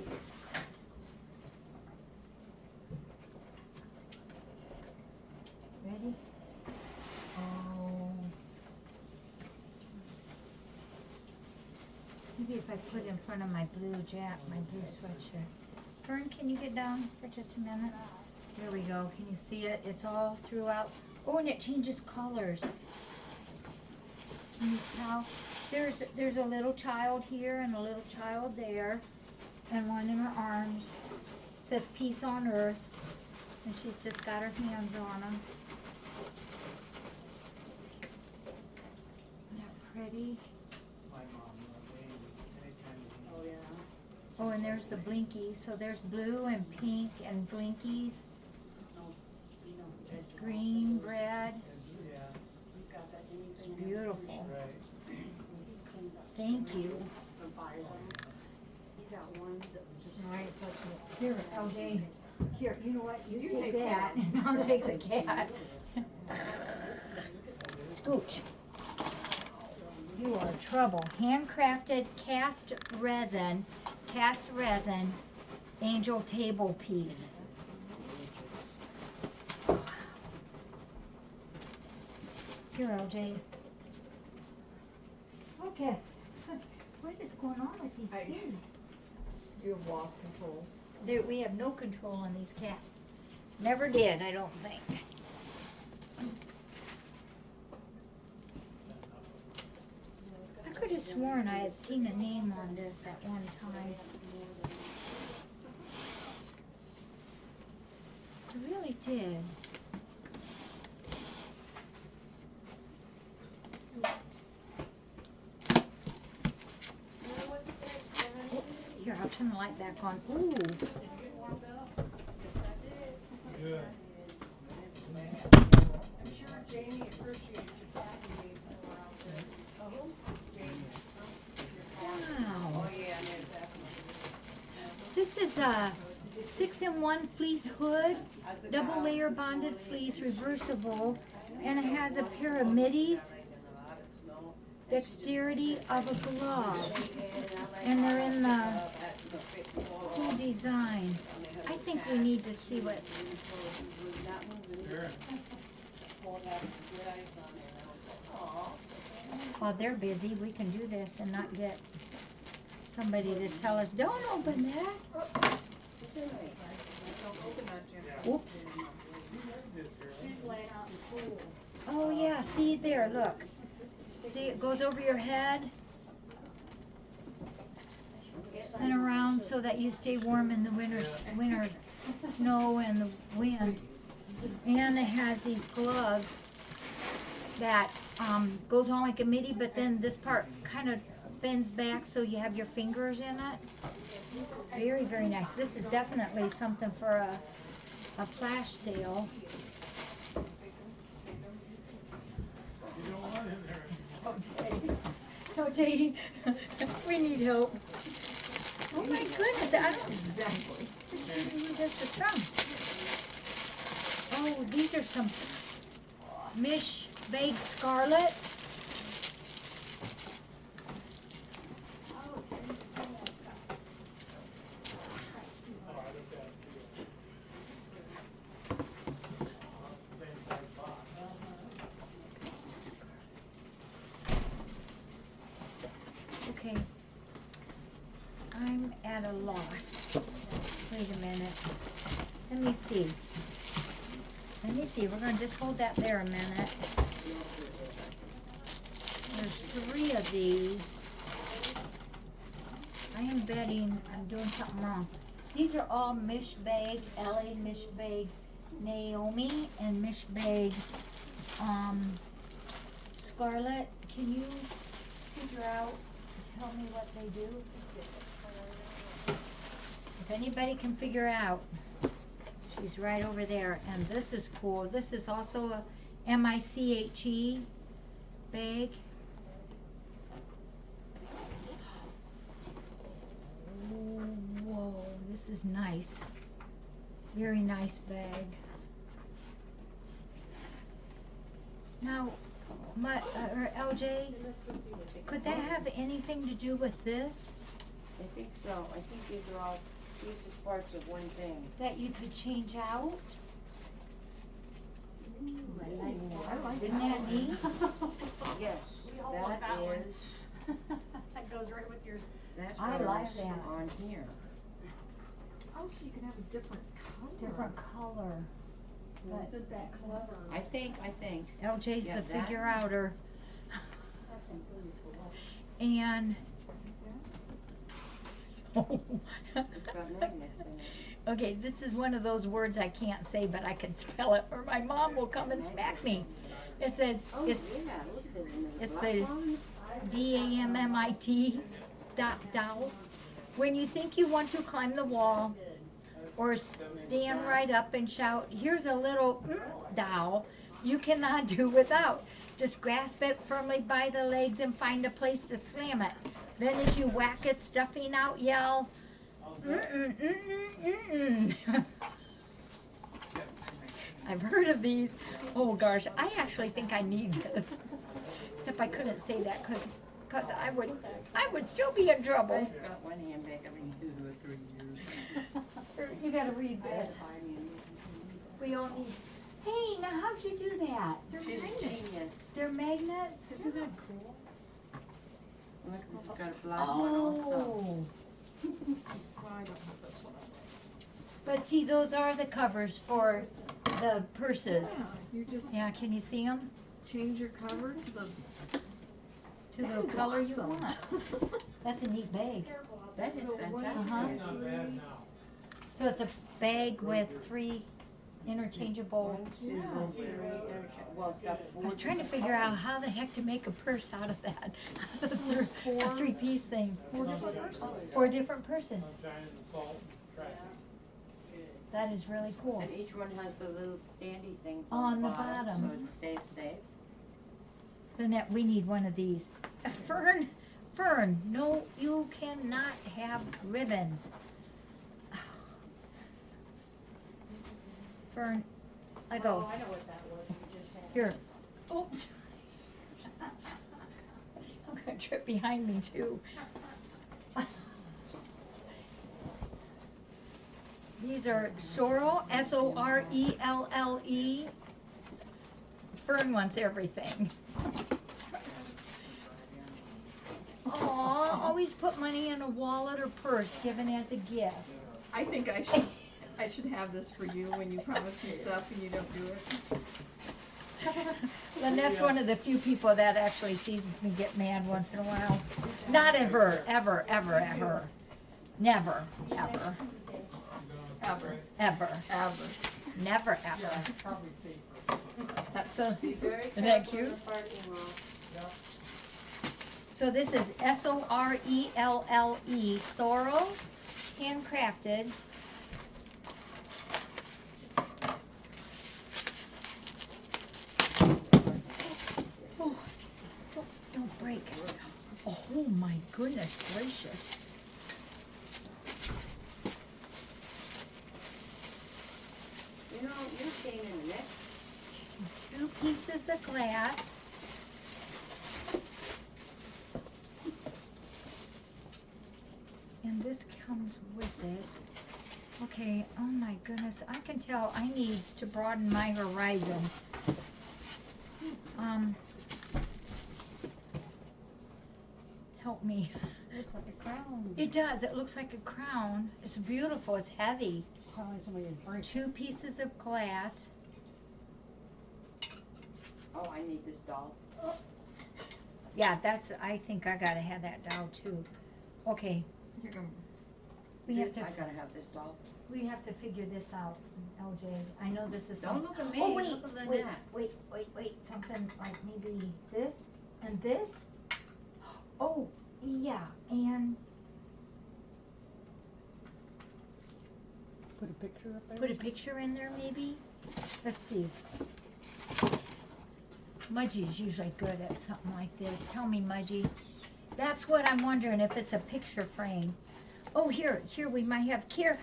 me. Ready? Oh. Maybe if I put in front of my blue jacket, my blue sweatshirt. Fern, can you get down for just a minute? There we go. Can you see it? It's all throughout. Oh, and it changes colors. Can you tell? There's a little child here and a little child there, and one in her arms. It says peace on earth, and she's just got her hands on them. Isn't that pretty? Oh, yeah. Oh, and there's the blinkies. So there's blue and pink and blinkies. No, you know, red. Green, red. We've got that anything. It's beautiful. He cleans up Thank you. and buys them. He got one that was just. All right, here, LJ. Here, you know what? You You take take that, that. and I'll take the cat. Scooch. You are trouble. Handcrafted cast resin, angel table piece. Here, LJ. Okay. What is going on with these kids? You have lost control. We have no control on these cats. Never did, I don't think. I could have sworn I had seen a name on this at one time. I really did. Oops, here, I'll turn the light back on. Ooh. I'm sure Jamie appreciates your packing me when we're out there. Oh, Jamie. Wow. Oh, yeah, no, definitely. This is a 6-in-1 fleece hood, double layer bonded fleece, reversible, and it has a pair of middies, dexterity of a glove, and they're in the cool design. I think we need to see what. While they're busy, we can do this and not get somebody to tell us, don't open that. Oops. She's laying out in the pool. Oh yeah, see there, look. See, it goes over your head and around so that you stay warm in the winter snow in the wind. And it has these gloves that goes on like a midi, but then this part kind of bends back so you have your fingers in it. Very, very nice. This is definitely something for a flash sale. OJ, we need help. Oh my goodness, I don't exactly who this is from. Oh, these are some Mish Baked Scarlet. Okay, I'm at a loss. Wait a minute. Let me see. We're going to just hold that there a minute. There's 3 of these. I am betting I'm doing something wrong. These are all Mishbag, LA Mishbag Naomi and Mishbag Scarlet. Can you figure out, tell me what they do? If anybody can figure out, she's right over there. And this is cool. This is also a M-I-C-H-E bag. Whoa, this is nice. Very nice bag. Now, LJ, could that have anything to do with this? I think so. I think these are all pieces, parts of one thing. That you could change out? Isn't that neat? Yes, We all want that that one. is, That goes right with your, that I goes like that. on here. Oh, so you can have a different color. Different color. But isn't that clever? I think. LJ's Yeah, the that- figure outer. That's some pretty cool. And It's got magnets in it. okay, this is one of those words I can't say, but I can spell it, or my mom will come and smack me. It says Oh, it's yeah, look at it in the it's black the one. DAMMIT dowel. When you think you want to climb the wall or stand right up and shout, here's a little dowel you cannot do without. Just grasp it firmly by the legs and find a place to slam it. Then as you whack its stuffing out, yell, I've heard of these. Oh gosh, I actually think I need this. Except I couldn't say that because I would still be in trouble. I've got one handbag I've been using for 3 years. You gotta read I had this. to buy me a new We all need. Hey, now how'd you do that? computer. She's a genius. They're magnets? Isn't that cool? Look, it's got a black one also. Oh. Well, I don't have this one. But see, those are the covers for the purses. Yeah, you just Yeah, can you see them? change your cover to the. To the That's color awesome. you want. That's a neat bag. That is So what is fantastic. Uh-huh. It's not bad now. So it's a bag with 3 interchangeable. 1, 2, 3, well, it's got 4. I was trying to figure out how the heck to make a purse out of that. A 3-piece thing. 4 different purses. 4 different purses. Sunshine and salt and traffic. That is really cool. And each one has the little standy thing On on the the bottom, bottoms. so it stays safe. Lynette, we need one of these. Fern, no, you cannot have ribbons. Fern, I Oh, go, I know what that was, you just had. here. Oops. I'm gonna trip behind me too. These are Sorrel, S-O-R-E-L-L-E. Fern wants everything. Aw, always put money in a wallet or purse given as a gift. I think I should have this for you when you promise me stuff and you don't do it. Lynette's one of the few people that actually sees me get mad once in a while. Not at her, ever, ever at her. Never, ever. Ever, Right. ever, ever. never ever. Yeah, probably paper. So, Be very Isn't that careful in cute? the parking lot. Yep. so this is Sorelle, Sorrel, handcrafted. Oh, don't break. Oh my goodness gracious. You know, you're staying in the next. 2 pieces of glass. And this comes with it. Okay, oh my goodness, I can tell I need to broaden my horizon. Help me. Looks like a crown. It does, it looks like a crown. It's beautiful, it's heavy. Probably somebody in break. 2 pieces of glass. Oh, I need this doll. Yeah, I think I gotta have that doll too. Okay, You're gonna, we have to, I gotta have this doll. we have to figure this out, LJ. I know this is Don't some. look at me, Oh, wait, look at wait, Lynette. wait, something like maybe this and this? Oh, yeah, and Put a picture up there. put a picture in there maybe? Let's see. Mudgy's usually good at something like this. Tell me, Mudgy. That's what I'm wondering, if it's a picture frame. Oh, here, we might have, here.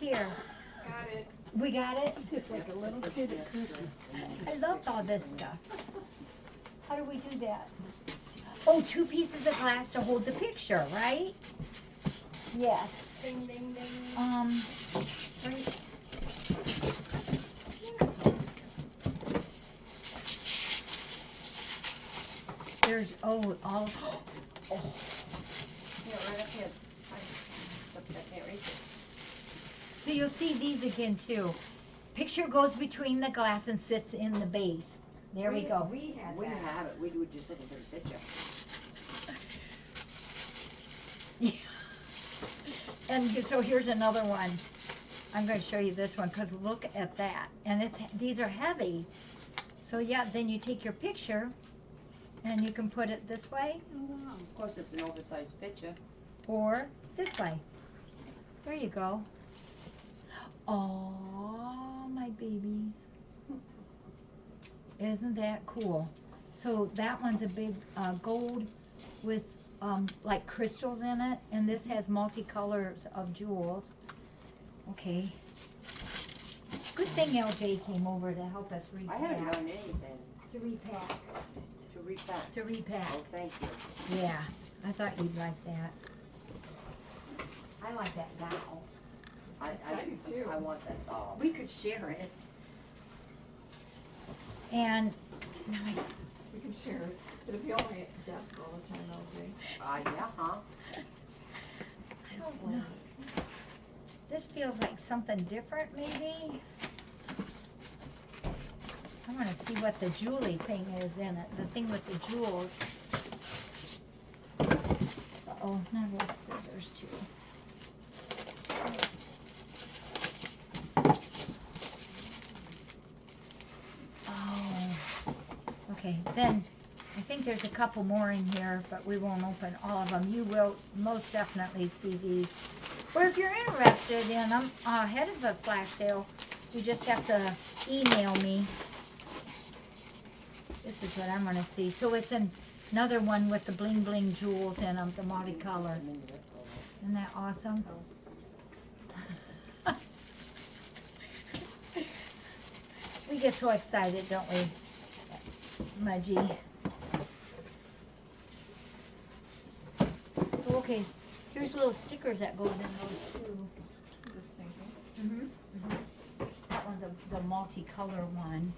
got it. We got it? Just like a little kid at Christmas. I love all this stuff. How do we do that? Oh, 2 pieces of glass to hold the picture, right? Yes. Ding, ding, ding. Right. There's, all, oh, Yeah, right up here. I can't reach it. so you'll see these again too. Picture goes between the glass and sits in the base. There we go. We had We that. have it, we would just look at the picture. And so here's another one. I'm going to show you this one because look at that. And these are heavy. So yeah, then you take your picture and you can put it this way Of course, it's an oversized picture. or this way. There you go. Oh, my babies. Isn't that cool? So that one's a big gold with like crystals in it, and this has multicolors of jewels. Okay. Good thing LJ came over to help us repack. I haven't done anything To repack. to repack. To repack. Oh, thank you. Yeah, I thought you'd like that. I like that doll. I do too. I want that doll. We could share it. And now We can share it. It'll be only at the desk all the time, LJ. Yeah, huh? I don't know. This feels like something different, maybe. I want to see what the jewelry thing is in it. The thing with the jewels. Uh-oh, now there's scissors too. Oh, okay. Then I think there's a couple more in here, but we won't open all of them. You will most definitely see these. Or if you're interested in them ahead of the flash sale, you just have to email me. This is what I'm going to see. So it's another one with the bling bling jewels in them, the multicolor. Isn't that awesome? We get so excited, don't we, Mudgy? Oh, okay, here's little stickers that goes in those too. Is this single? That one's the multicolor one.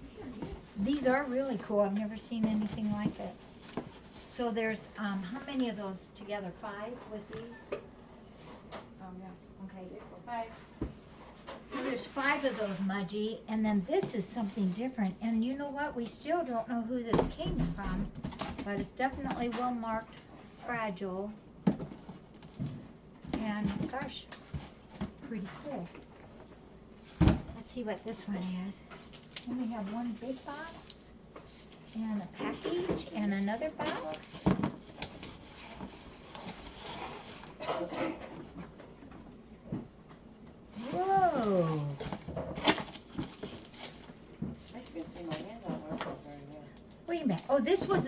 These are really cool. I've never seen anything like it. So there's, how many of those together? 5 with these? Oh, yeah. Okay. 5. So there's 5 of those, Mudgy, and then this is something different. And you know what? We still don't know who this came from, but it's definitely well marked fragile. And gosh, pretty cool. see what this one is. And we have one big box and a package and another box. Whoa. I can see my hand on working very well. Wait a minute. Oh, this was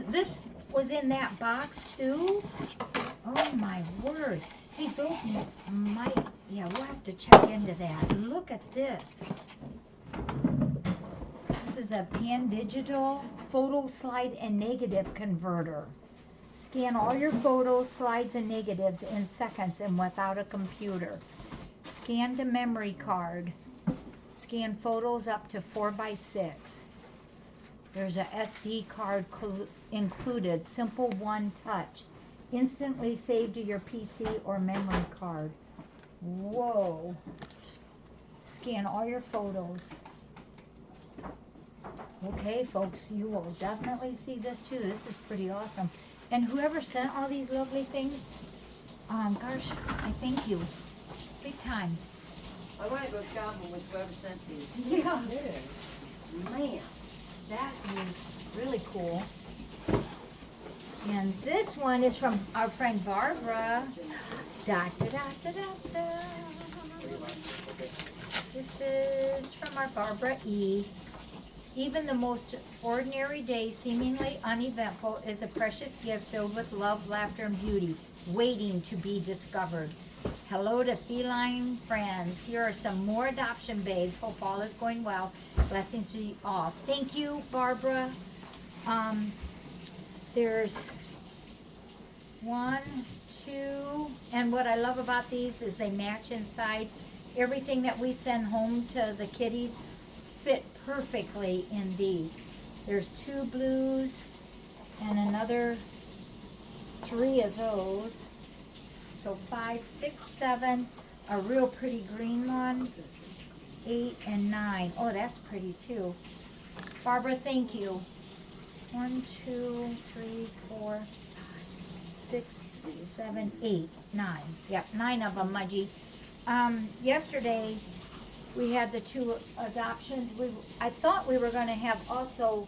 in that box too? Oh my word. Hey, those might, yeah, we'll have to check into that. Look at this. This is a Pan Digital photo slide and negative converter. Scan all your photos, slides, and negatives in seconds and without a computer. Scan to memory card. Scan photos up to 4x6. There's a SD card included. Simple one touch. Instantly save to your PC or memory card. Whoa. Scan all your photos. Okay, folks, you will definitely see this too. This is pretty awesome. And whoever sent all these lovely things, gosh, I thank you. Big time. I wanna go shopping with whoever sent these. Yeah. Man. That is really cool. And this one is from our friend Barbara. Da, da, da, da, da, da. This is from our Barbara E. Even the most ordinary day, seemingly uneventful, is a precious gift filled with love, laughter, and beauty, waiting to be discovered. Hello to feline friends. Here are some more adoption babes. Hope all is going well. Blessings to you all. Thank you, Barbara. There's 1, 2, and what I love about these is they match inside. Everything that we send home to the kitties fit perfectly in these. There's 2 blues and another 3 of those. So 5, 6, 7, a real pretty green one, 8 and 9. Oh, that's pretty too. Barbara, thank you. 1, 2, 3, 4, 6, 7, 8, 9. Yep, 9 of them, Mudgy. Yesterday we had the 2 adoptions. I thought we were going to have also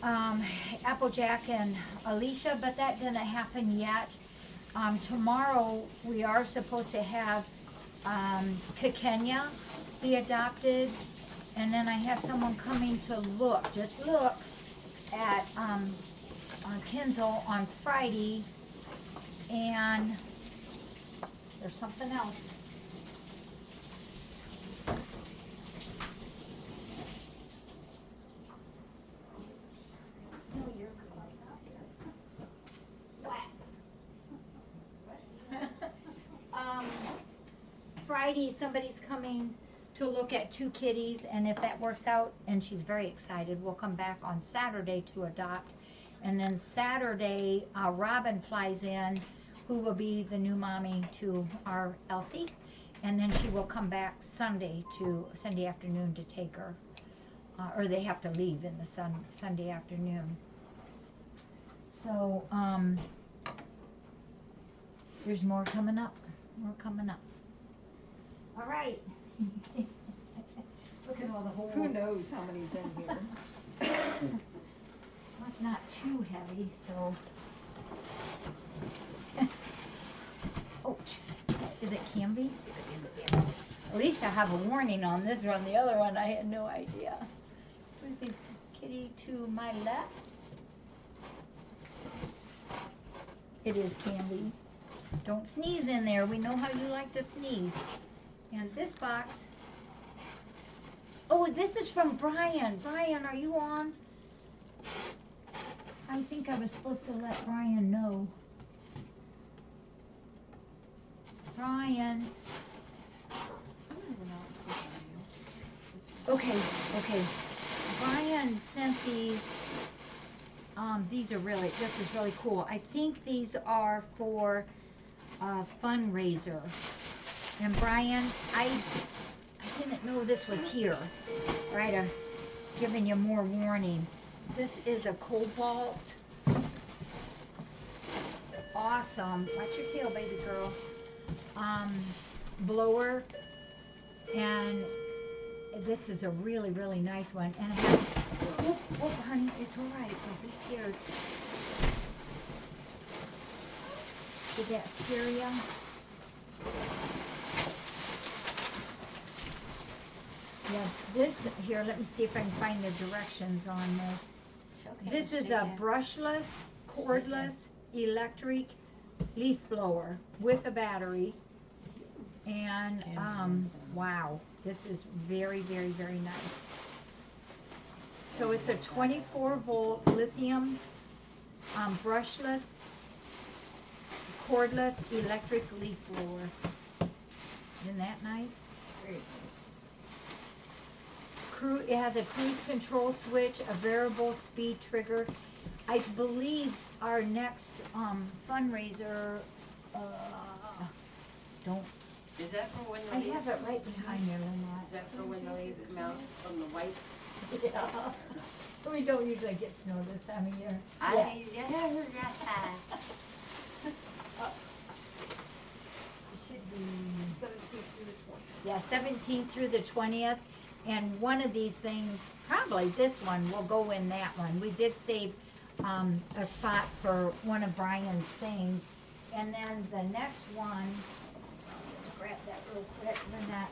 Applejack and Alicia, but that didn't happen yet. Tomorrow we are supposed to have Kekenya be adopted, and then I have someone coming to look, just look at Kenzel on Friday, and there's something else. Friday, somebody's coming to look at 2 kitties, and if that works out, and she's very excited, we'll come back on Saturday to adopt. And then Saturday, Robin flies in, who will be the new mommy to our Elsie. And then she will come back Sunday afternoon to take her. Or they have to leave in the Sunday afternoon. So, there's more coming up. All right. Look at all the holes. Who knows how many's in here? Well, it's not too heavy, so. Ouch. Is it Canby? At least I have a warning on this one. The other one, I had no idea. Who's the kitty to my left? It is Candy. Don't sneeze in there. We know how you like to sneeze. And this box. Oh, this is from Brian. Brian, are you on? I think I was supposed to let Brian know. Brian. Okay. Brian sent these. These are really, this is really cool. I think these are for a fundraiser. And Brian, I didn't know this was here. Right, I'm giving you more warning. This is a cobalt. Awesome. Watch your tail, baby girl. Blower. And this is a really, really nice one, and it has, oh, honey, it's all right, don't be scared. Did that scare you? Yeah, this, here, let me see if I can find the directions on this. Okay, This is take a that. brushless, cordless, electric leaf blower with a battery. And, wow, this is very, very, very nice. So it's a 24-volt lithium, brushless, cordless electric leaf blower. Isn't that nice? Very nice. It has a cruise control switch, a variable speed trigger. I believe our next fundraiser, don't, Is that for when I the leaves? have it right behind you, Lynette. Is that for when the leaves come out from the white? Yeah. We don't usually get snow this time of year. I just heard that. It should be, 17th through the 20th. yeah, 17th through the 20th. And one of these things, probably this one, will go in that one. We did save a spot for one of Brian's things. And then the next one, just grab that real quick, Lynette.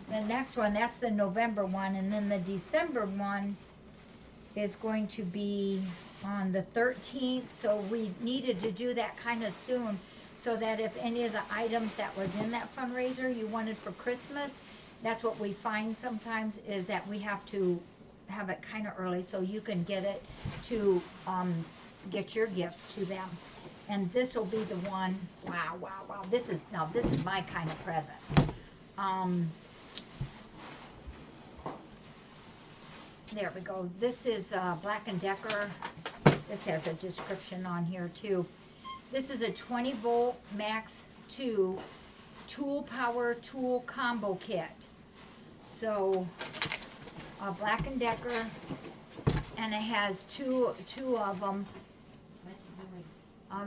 The next one, that's the November one, and then the December one is going to be on the 13th, so we needed to do that kind of soon, so that if any of the items that was in that fundraiser you wanted for Christmas, that's what we find sometimes, is that we have to have it kind of early, so you can get it to, get your gifts to them. And this will be the one, wow, wow, wow, this is my kind of present. There we go. This is Black & Decker. This has a description on here too. This is a 20-volt Max 2 tool power tool combo kit. So Black & Decker, and it has two of them,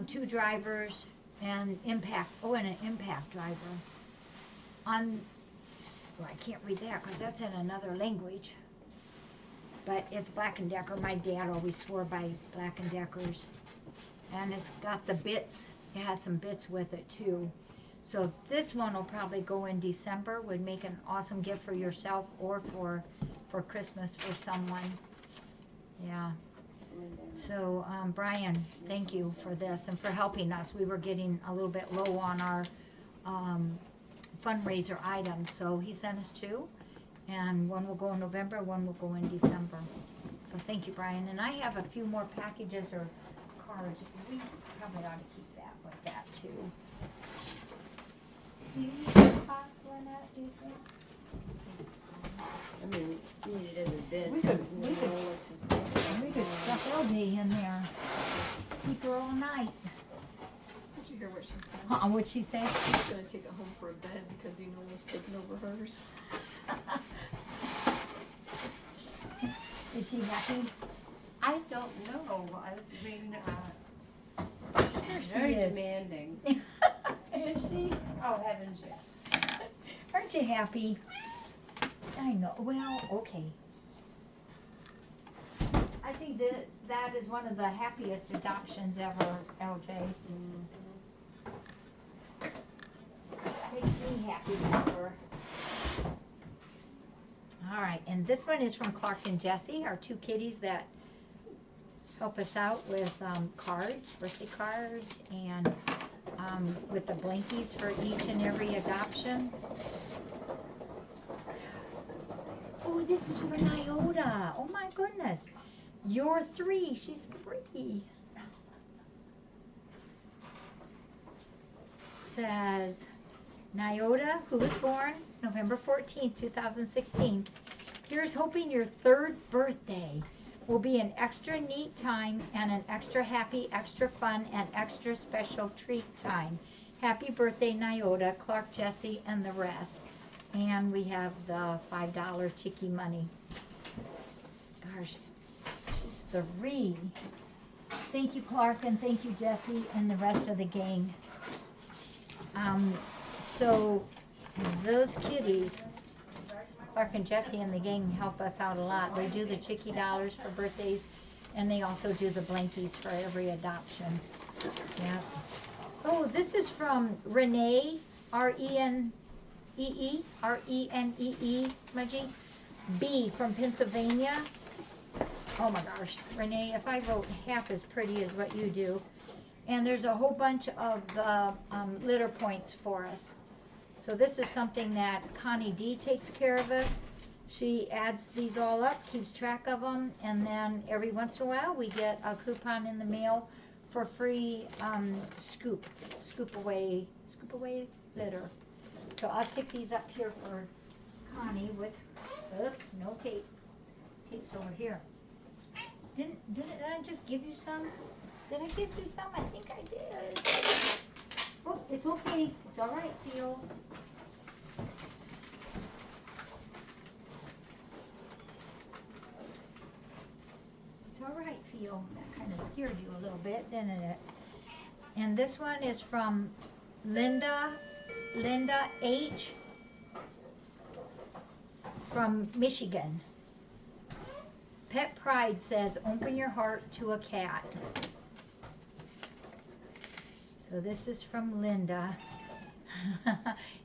two drivers and impact. Oh, and an impact driver. Oh, I can't read that because that's in another language. But it's Black & Decker. My dad always swore by Black & Deckers. And it's got the bits. It has some bits with it too. So this one will probably go in December. Would make an awesome gift for yourself or for Christmas for someone. Yeah. So Brian, thank you for this and for helping us. We were getting a little bit low on our fundraiser items. So he sent us two. And one will go in November, one will go in December. So thank you, Brian. And I have a few more packages or cards. We probably ought to keep that with that too. Do you need this box, Lynette, do you think? I mean, we need it as a bid. We could stuff LJ in there. Keep her all night. Did you hear what she said? What'd she say? She's gonna take it home for a bed because you know he's taking over hers. Is she happy? I don't know. I mean, Sure she very is. demanding. Is she? Oh, heavens, yes. Aren't you happy? I know. Well, okay. I think that is one of the happiest adoptions ever, LJ. Makes me happy for her. All right, and this one is from Clark and Jessie, our two kitties that help us out with cards, birthday cards, and with the blankies for each and every adoption. Oh, this is for Nyota. Oh my goodness. You're 3, she's 3. Says, Nyota, who was born November 14th, 2016. Here's hoping your 3rd birthday will be an extra neat time and an extra happy, extra fun, and extra special treat time. Happy birthday, Nyota, Clark, Jessie, and the rest. And we have the $5 Chicky money. Gosh, she's 3. Thank you, Clark, and thank you, Jessie, and the rest of the gang. So those kitties Clark and Jesse and the gang help us out a lot. They do the Chicky Dollars for birthdays, and they also do the blankies for every adoption. Yep. Oh, this is from Renee, R-E-N-E-E, R-E-N-E-E, Mudgy, B from Pennsylvania. Oh my gosh, Renee, if I wrote half as pretty as what you do. And there's a whole bunch of the litter points for us. So this is something that Connie D takes care of us. She adds these all up, keeps track of them, and then every once in a while we get a coupon in the mail for free scoop away litter. So I'll stick these up here for Connie with, oops, no tape. Tape's over here. Didn't I just give you some? Did I give you some? I think I did. Oh, it's okay. It's all right, Theo. It's all right, Theo. That kind of scared you a little bit, didn't it? And this one is from Linda H. from Michigan. Pet Pride says, open your heart to a cat. So this is from Linda.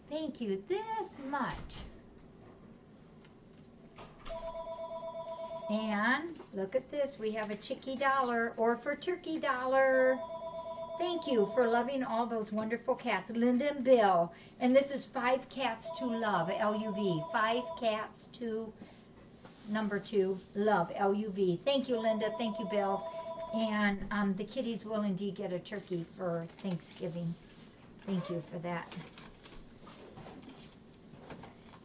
Thank you this much. And look at this. We have a Chicky Dollar or for Turkey Dollar. Thank you for loving all those wonderful cats. Linda and Bill. And this is 5 cats to love, L-U-V. 5 cats to number 2, love, L-U-V. Thank you, Linda. Thank you, Bill. And the kitties will indeed get a turkey for Thanksgiving. Thank you for that.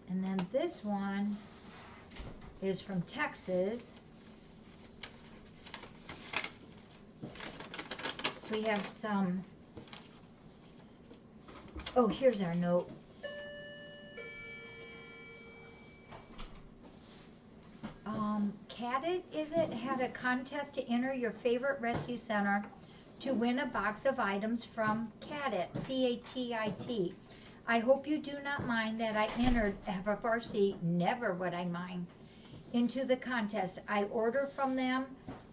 And then this one is from Texas. We have some, oh, here's our note. Catted, is it, had a contest to enter your favorite rescue center to win a box of items from Cattit, C-A-T-I-T. I hope you do not mind that I entered FFRC, never would I mind, into the contest. I order from them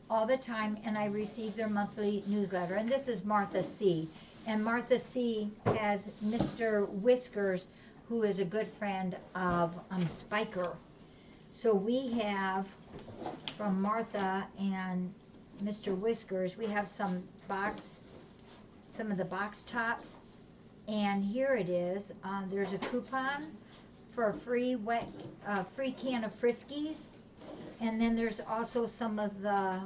all the time and I receive their monthly newsletter. And this is Martha C. And Martha C has Mr. Whiskers, who is a good friend of Spiker. So we have, from Martha and Mr. Whiskers, we have some of the box tops. And here it is. There's a coupon for a free can of Friskies. And then there's also some of the,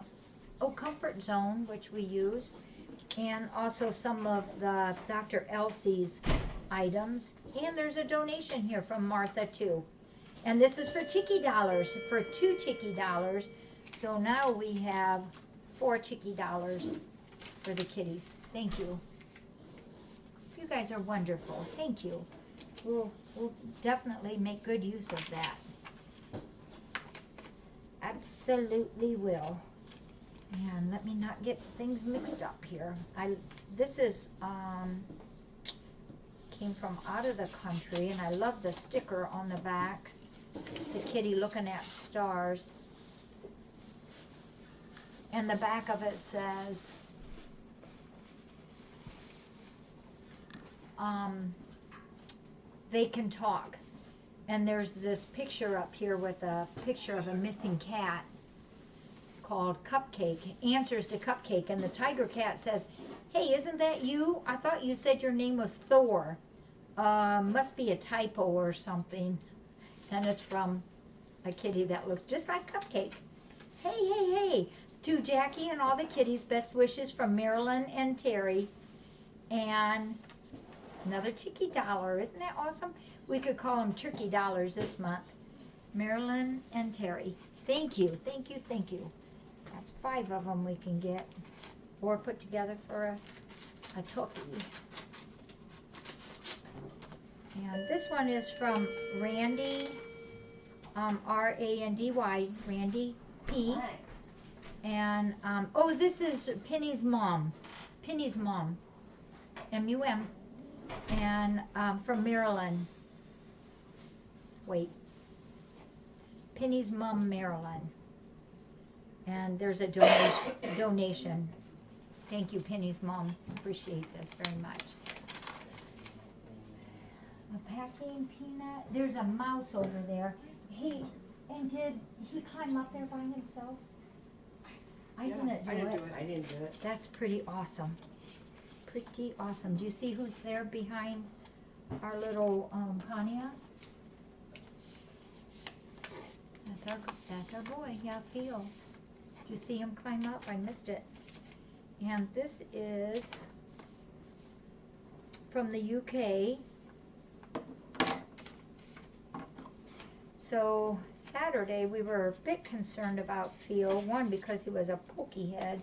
Comfort Zone, which we use. And also some of the Dr. Elsie's items. And there's a donation here from Martha too. And this is for Chicky Dollars, for 2 Chicky Dollars. So now we have 4 Chicky Dollars for the kitties. Thank you. You guys are wonderful. Thank you. We'll definitely make good use of that. Absolutely will. And let me not get things mixed up here. This is came from out of the country, and I love the sticker on the back. It's a kitty looking at stars. And the back of it says, they can talk. And there's this picture up here with a picture of a missing cat called Cupcake, answers to Cupcake. And the tiger cat says, hey, isn't that you? I thought you said your name was Thor. Must be a typo or something. And it's from a kitty that looks just like Cupcake. Hey, hey, hey. To Jackie and all the kitties, best wishes from Marilyn and Terry. And another Chicky Dollar. Isn't that awesome? We could call them Turkey Dollars this month. Marilyn and Terry. Thank you, thank you, thank you. That's 5 of them we can get. Or put together for a turkey. And this one is from Randy, R-A-N-D-Y, Randy P. And, this is Penny's mom. Penny's mom. M-U-M. And from Maryland. Wait. Penny's mom, Marilyn. And there's a donation. Thank you, Penny's mom. Appreciate this very much. A packing peanut. There's a mouse over there. Did he climb up there by himself? I didn't do it. I didn't do it. That's pretty awesome. Pretty awesome. Do you see who's there behind our little Pontiac? That's our boy. Yeah, Theo. Did you see him climb up? I missed it. And this is from the UK. So Saturday we were a bit concerned about Theo. One, because he was a pokey head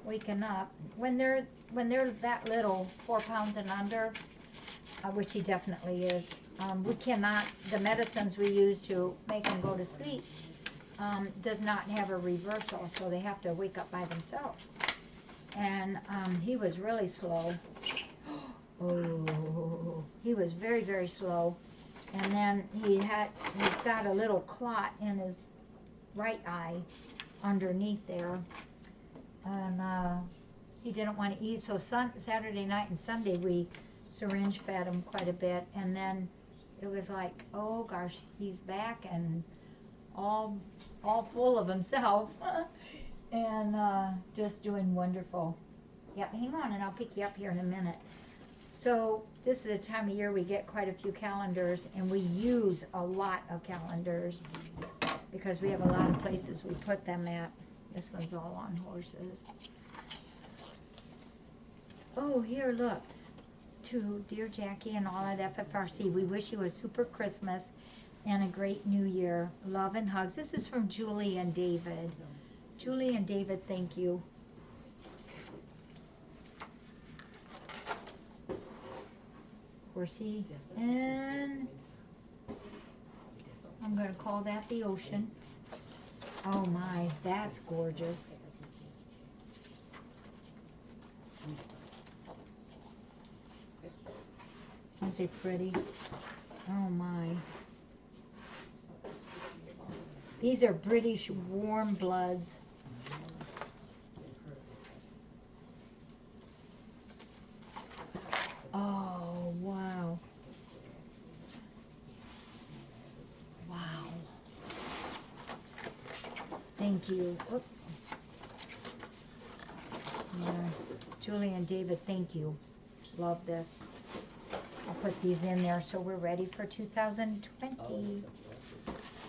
waking up. When they're that little, 4 pounds and under, which he definitely is, we cannot, the medicines we use to make them go to sleep does not have a reversal, so they have to wake up by themselves. And he was really slow. Oh, he was very, very slow. And then he's got a little clot in his right eye underneath there. And he didn't want to eat, so Saturday night and Sunday we syringe fed him quite a bit. And then it was like, oh gosh, he's back and all full of himself and just doing wonderful. Yeah, hang on and I'll pick you up here in a minute. So this is the time of year we get quite a few calendars, and we use a lot of calendars because we have a lot of places we put them at. This one's all on horses. Oh, here, look. To Dear Jackie and all at FFRC, we wish you a super Christmas and a great New Year. Love and hugs. This is from Julie and David. Julie and David, thank you. Horsey, and I'm going to call that the ocean. Oh my, that's gorgeous. Aren't they pretty? Oh my. These are British warm bloods. Oh, wow. Wow. Thank you. Oop. Yeah. Julie and David, thank you. Love this. I'll put these in there so we're ready for 2020.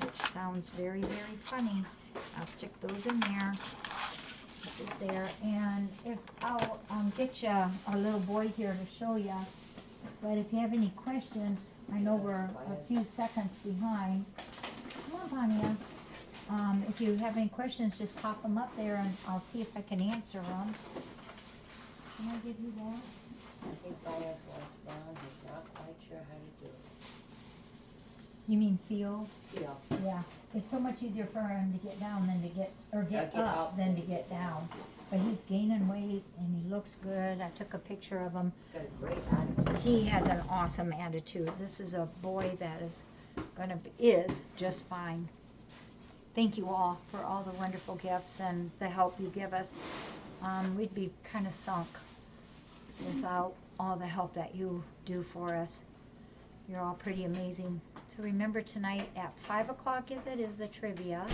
Which sounds very, very funny. I'll stick those in there. This is there. And if I'll get you our little boy here to show you. But if you have any questions, I know we're a few seconds behind. Come on, Pontiac. If you have any questions, just pop them up there and I'll see if I can answer them. Can I give you that? I think Bias wants down, he's not quite sure how to do it. You mean feel? Feel. Yeah. It's so much easier for him to get down than to get up than to get down. But he's gaining weight and he looks good. I took a picture of him. Got a great attitude. He has an awesome attitude. This is a boy that is just fine. Thank you all for all the wonderful gifts and the help you give us. We'd be kind of sunk without all the help that you do for us. You're all pretty amazing. So remember tonight at 5 o'clock is the trivia.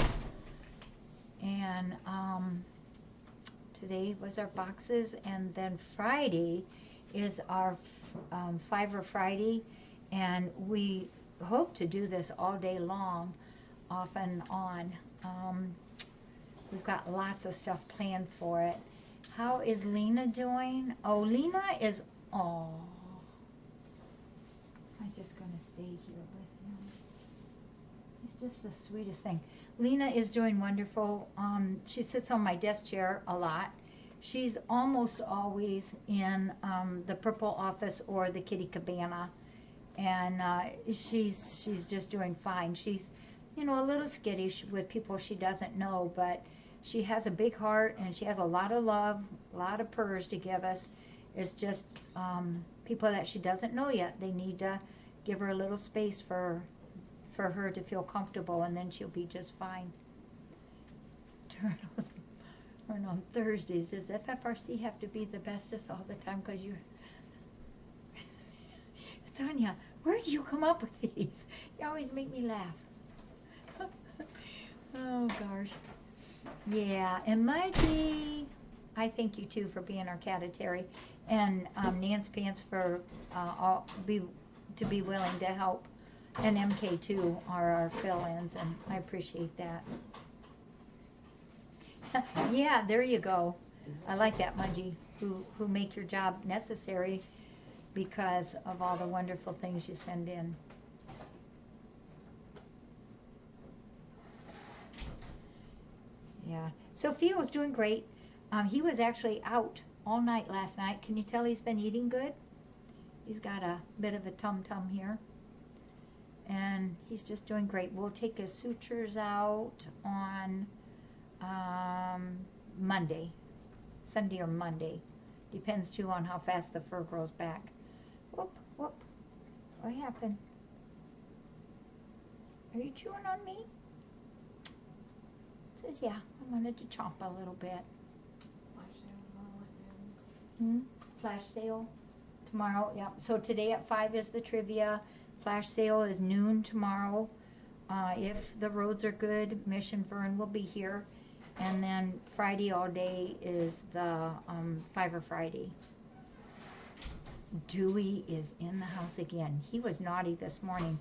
And today was our boxes, and then Friday is our Fiver Friday, and we hope to do this all day long, off and on. We've got lots of stuff planned for it. How is Lena doing? Oh, Lena is, oh, I'm just going to stay here with him. He's just the sweetest thing. Lena is doing wonderful. She sits on my desk chair a lot. She's almost always in the purple office or the kitty cabana, and she's just doing fine. She's, you know, a little skittish with people she doesn't know, but she has a big heart and she has a lot of love, a lot of purrs to give us. It's just people that she doesn't know yet. They need to give her a little space for for her to feel comfortable, and then she'll be just fine. Turtles. And on Thursdays, does FFRC have to be the bestest all the time? Because you're... Sonia, where do you come up with these? You always make me laugh. Oh, gosh. Yeah, and Mikey, I thank you, too, for being our cadetary. And Nance Pants for to be willing to help. And MK, too, are our fill-ins, and I appreciate that. Yeah, there you go. I like that, Mudgy, who make your job necessary because of all the wonderful things you send in. Yeah, Sophia was doing great. He was actually out all night last night. Can you tell he's been eating good? He's got a bit of a tum-tum here. And he's just doing great. We'll take his sutures out on Monday, Sunday or Monday. Depends too on how fast the fur grows back. Whoop, whoop. What happened? Are you chewing on me? It says, yeah, I wanted to chomp a little bit. Flash sale tomorrow, yeah. So today at 5 is the trivia. Flash sale is noon tomorrow. If the roads are good, Mission Vern will be here. And then Friday all day is the Fiver Friday. Dewey is in the house again. He was naughty this morning.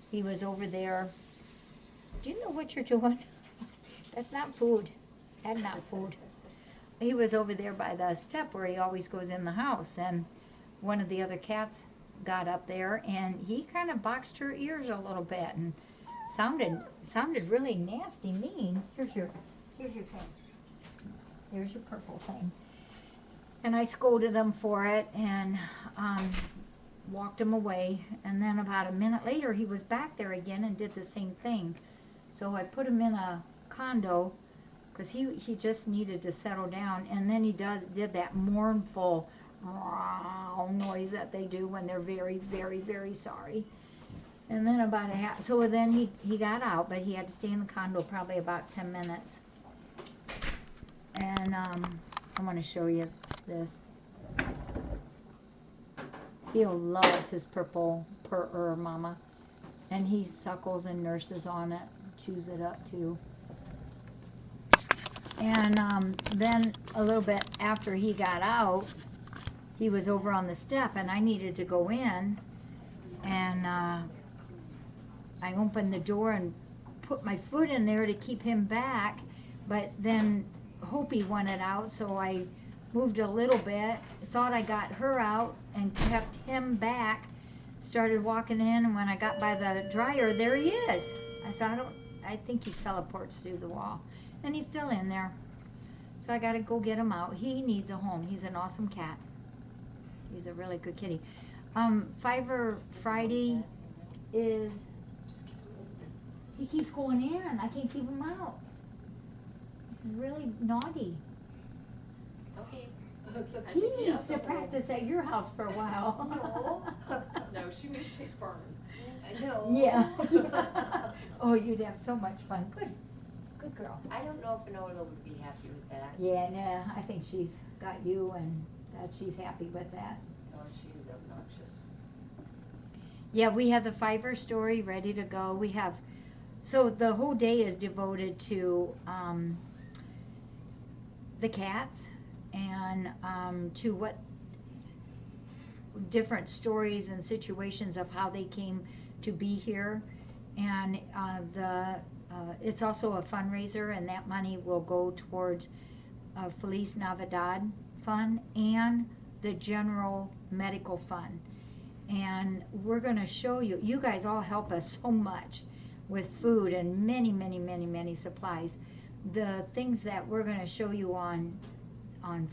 He was over there. Do you know what you're doing? That's not food. That's not food. He was over there by the step where he always goes in the house, and one of the other cats got up there, and he kind of boxed her ears a little bit, and sounded really nasty, mean. Here's your thing. Here's your purple thing. And I scolded him for it, and walked him away. And then about a minute later, he was back there again and did the same thing. So I put him in a condo because he just needed to settle down. And then he did that mournful noise that they do when they're very, very, very sorry. And then about so then he got out, but he had to stay in the condo probably about 10 minutes. And I want to show you this. Theo loves his purple mama, and he suckles and nurses on it, chews it up too. And then a little bit after he got out, he was over on the step, and I needed to go in, and I opened the door and put my foot in there to keep him back, but then Hopi wanted out, so I moved a little bit, thought I got her out and kept him back, started walking in, and when I got by the dryer, there he is. I said, I think he teleports through the wall, and he's still in there. So I got to go get him out. He needs a home. He's an awesome cat. He's a really good kitty. Fiver Friday is, he keeps going in. I can't keep him out. He's really naughty. Okay. He needs to practice at your house for a while. No, she needs to take Fern. I know. Yeah. Oh, you'd have so much fun. Good girl. I don't know if Enola would be happy with that. Yeah, nah, I think she's got you, and that she's happy with that. Oh, she's obnoxious. Yeah, we have the Fiverr story ready to go. We have, so the whole day is devoted to the cats and to what different stories and situations of how they came to be here. And it's also a fundraiser, and that money will go towards Feliz Navidad Fund and the General Medical Fund. And we're going to show you, you guys all help us so much with food and many, many, many, many supplies. The things that we're going to show you on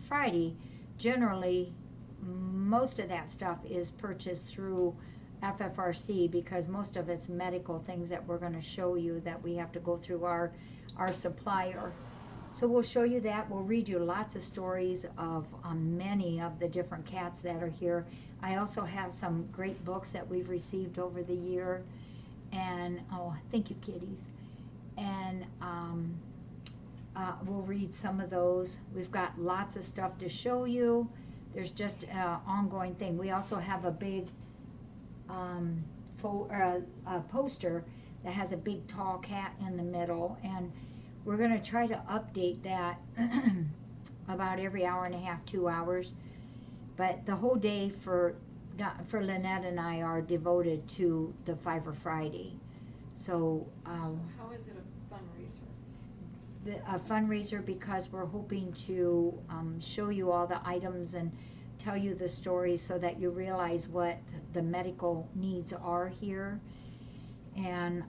Friday, generally, most of that stuff is purchased through FFRC because most of it's medical things that we're going to show you that we have to go through our supplier. So we'll show you that. We'll read you lots of stories of many of the different cats that are here. I also have some great books that we've received over the year. And, oh, thank you, kitties. And we'll read some of those. We've got lots of stuff to show you. There's just an ongoing thing. We also have a big poster that has a big tall cat in the middle, and we're going to try to update that about every hour and a half, 2 hours. But the whole day for Lynette and I are devoted to the Fiver Friday. So, So how is it a fundraiser? a fundraiser because we're hoping to show you all the items and tell you the stories so that you realize what the medical needs are here. And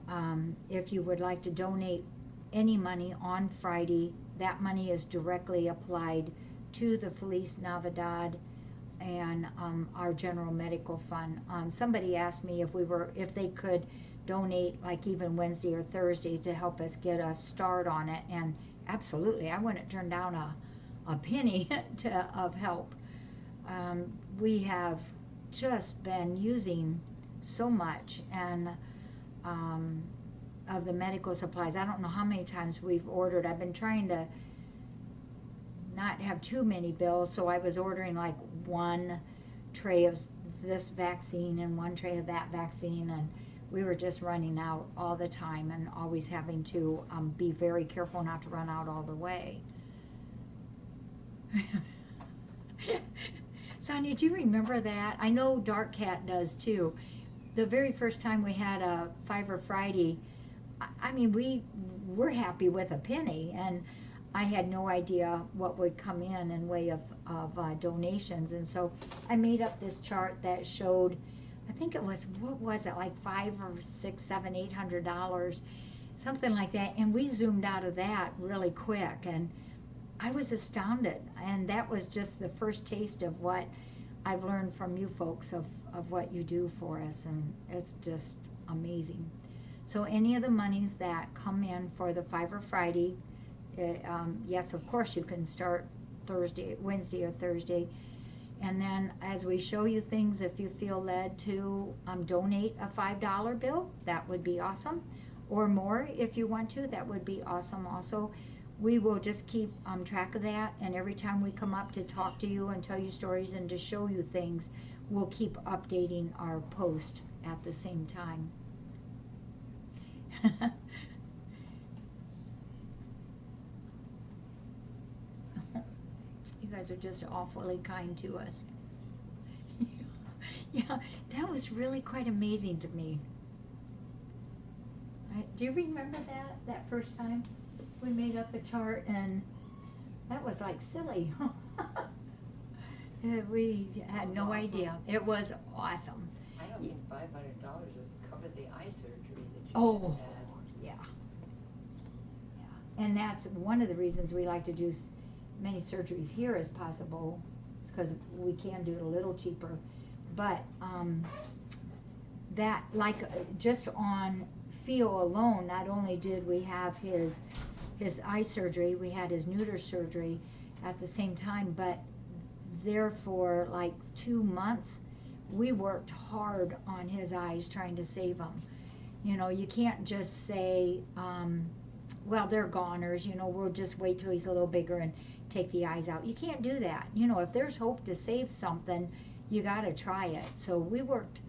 if you would like to donate any money on Friday, that money is directly applied to the Feliz Navidad and our general medical fund. Somebody asked me if they could donate like even Wednesday or Thursday to help us get a start on it, and absolutely, I wouldn't turn down a penny of help. We have just been using so much and of the medical supplies. I don't know how many times we've ordered. I've been trying to not have too many bills, so I was ordering like one tray of this vaccine and one tray of that vaccine, and we were just running out all the time and always having to be very careful not to run out all the way. Sonia, do you remember that? I know Dark Cat does too. The very first time we had a Fiver Friday, I mean, we were happy with a penny, and I had no idea what would come in way of donations. And so I made up this chart that showed, I think it was, what was it, like $500 or $600, $700, $800, something like that. And we zoomed out of that really quick, and I was astounded. And that was just the first taste of what I've learned from you folks of what you do for us, and it's just amazing. So any of the monies that come in for the Fiver Friday, yes, of course you can start Wednesday or Thursday. And then as we show you things, if you feel led to donate a $5 bill, that would be awesome. Or more if you want to, that would be awesome also. We will just keep track of that, and every time we come up to talk to you and tell you stories and to show you things, we'll keep updating our post at the same time. You guys are just awfully kind to us. Yeah, that was really quite amazing to me. Do you remember that first time we made up a chart, and that was like silly. We had no idea. It was awesome. I don't think $500 would cover the eye surgery that you Oh, just had. yeah. And that's one of the reasons we like to do as many surgeries here as possible. It's because we can do it a little cheaper. But that, like, just on Theo alone, not only did we have his eye surgery, we had his neuter surgery at the same time, but there for like 2 months, we worked hard on his eyes trying to save them. You know, you can't just say, well, they're goners, you know, we'll just wait till he's a little bigger and take the eyes out. You can't do that. You know, if there's hope to save something, you got to try it. So we worked,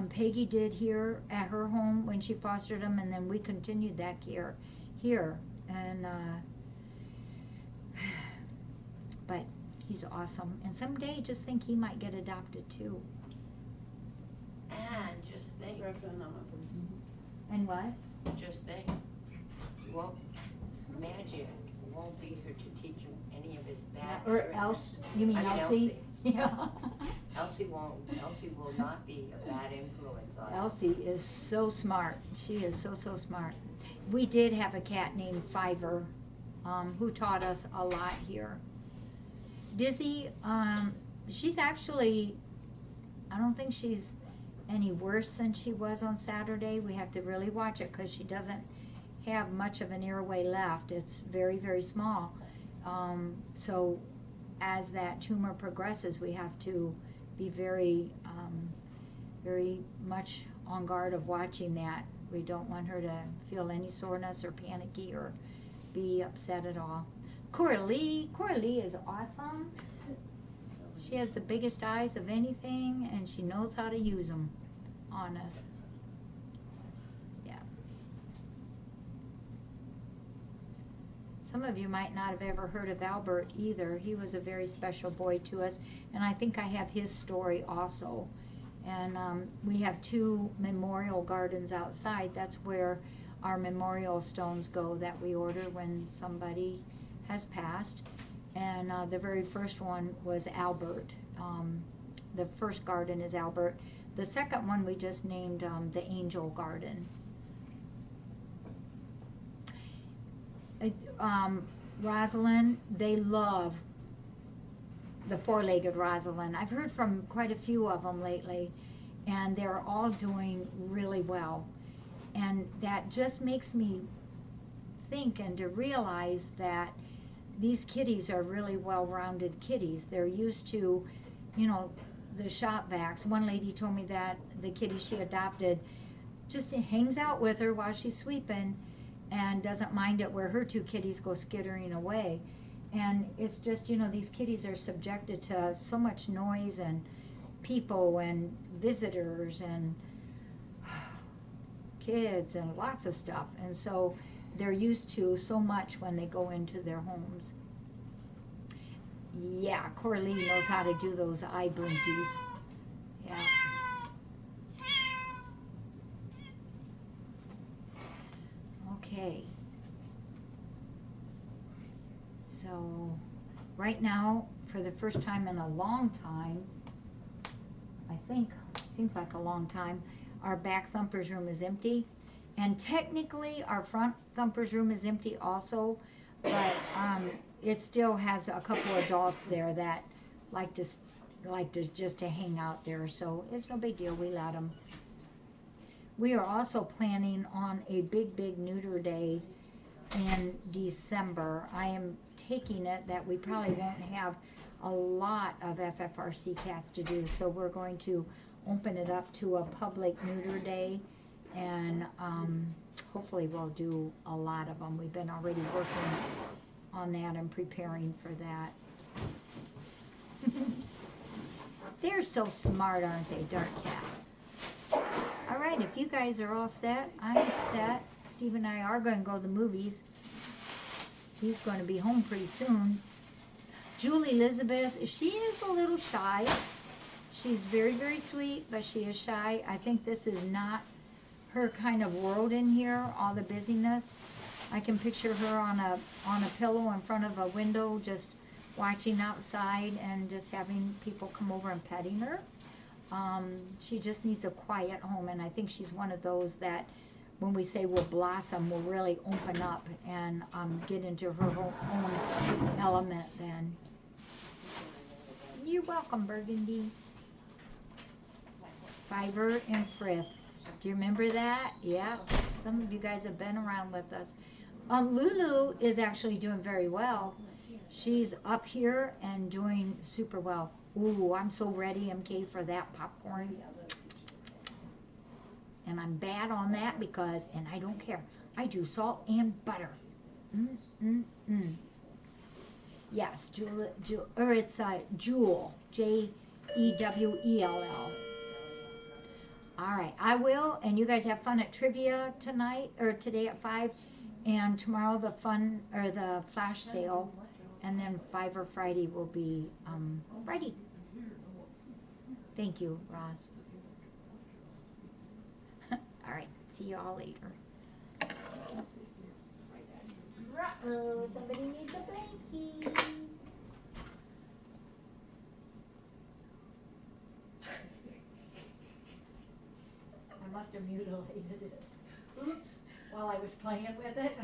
Peggy did here at her home when she fostered him, and then we continued that care here. And, but he's awesome. And someday just think he might get adopted too. And just think, And what? just think, well, Magic won't be here to teach him any of his bad Or tricks. else, you mean I mean, Elsie? Yeah. Elsie will not be a bad influence on him. Elsie is so smart. She is so smart. We did have a cat named Fiver, who taught us a lot here. Dizzy, she's actually, I don't think she's any worse than she was on Saturday. We have to really watch it because she doesn't have much of an airway left. It's very, very small. So as that tumor progresses, we have to be very, very much on guard of watching that We don't want her to feel any soreness or panicky or be upset at all. Coralie is awesome. She has the biggest eyes of anything, and she knows how to use them on us. Yeah. Some of you might not have ever heard of Albert either. He was a very special boy to us, and I think I have his story also. And we have 2 memorial gardens outside. That's where our memorial stones go that we order when somebody has passed. And the very first one was Albert. The first garden is Albert. The second one we just named the Angel Garden. Rosalind, they love the 4-legged Rosalind. I've heard from quite a few of them lately, and they're all doing really well. And that just makes me think and to realize that these kitties are really well-rounded kitties. They're used to, you know, the shop vacs. One lady told me that the kitty she adopted just hangs out with her while she's sweeping and doesn't mind it where her 2 kitties go skittering away. And it's just, you know, these kitties are subjected to so much noise and people and visitors and kids and lots of stuff. And so they're used to so much when they go into their homes. Yeah, Coralie knows how to do those eye blinkies. Yeah. Okay. So, right now, for the first time in a long time, I think, seems like a long time, our back thumpers room is empty. And technically, our front thumpers room is empty also, but it still has a couple adults there that like to just to hang out there. So it's no big deal. We let them. We are also planning on a big neuter day in December. I am taking it that we probably won't have a lot of FFRC cats to do, so we're going to open it up to a public neuter day, and hopefully we'll do a lot of them. We've been already working on that and preparing for that. They're so smart, aren't they, Dark Cat? All right, if you guys are all set, I'm set. Steve and I are going to go to the movies. He's going to be home pretty soon. Julie Elizabeth, she is a little shy. She's very sweet, but she is shy. I think this is not her kind of world in here, all the busyness. I can picture her on a pillow in front of a window, just watching outside and just having people come over and petting her. She just needs a quiet home, and I think she's one of those that when we say will blossom, will really open up and get into her own element then. You're welcome, Burgundy. Fiverr and Frith. Do you remember that? Yeah. Some of you guys have been around with us. Lulu is actually doing very well. She's up here and doing super well. Ooh, I'm so ready, MK, for that popcorn. And I'm bad on that because, and I don't care, I do salt and butter. Yes, it's Jewel, Jewell. All right, I will, and you guys have fun at trivia tonight, or today at 5, and tomorrow the flash sale, and then Fiverr Friday will be Friday. Thank you, Roz. All right, see you all later. Uh-oh, somebody needs a blankie. I must have mutilated it. Oops, while I was playing with it.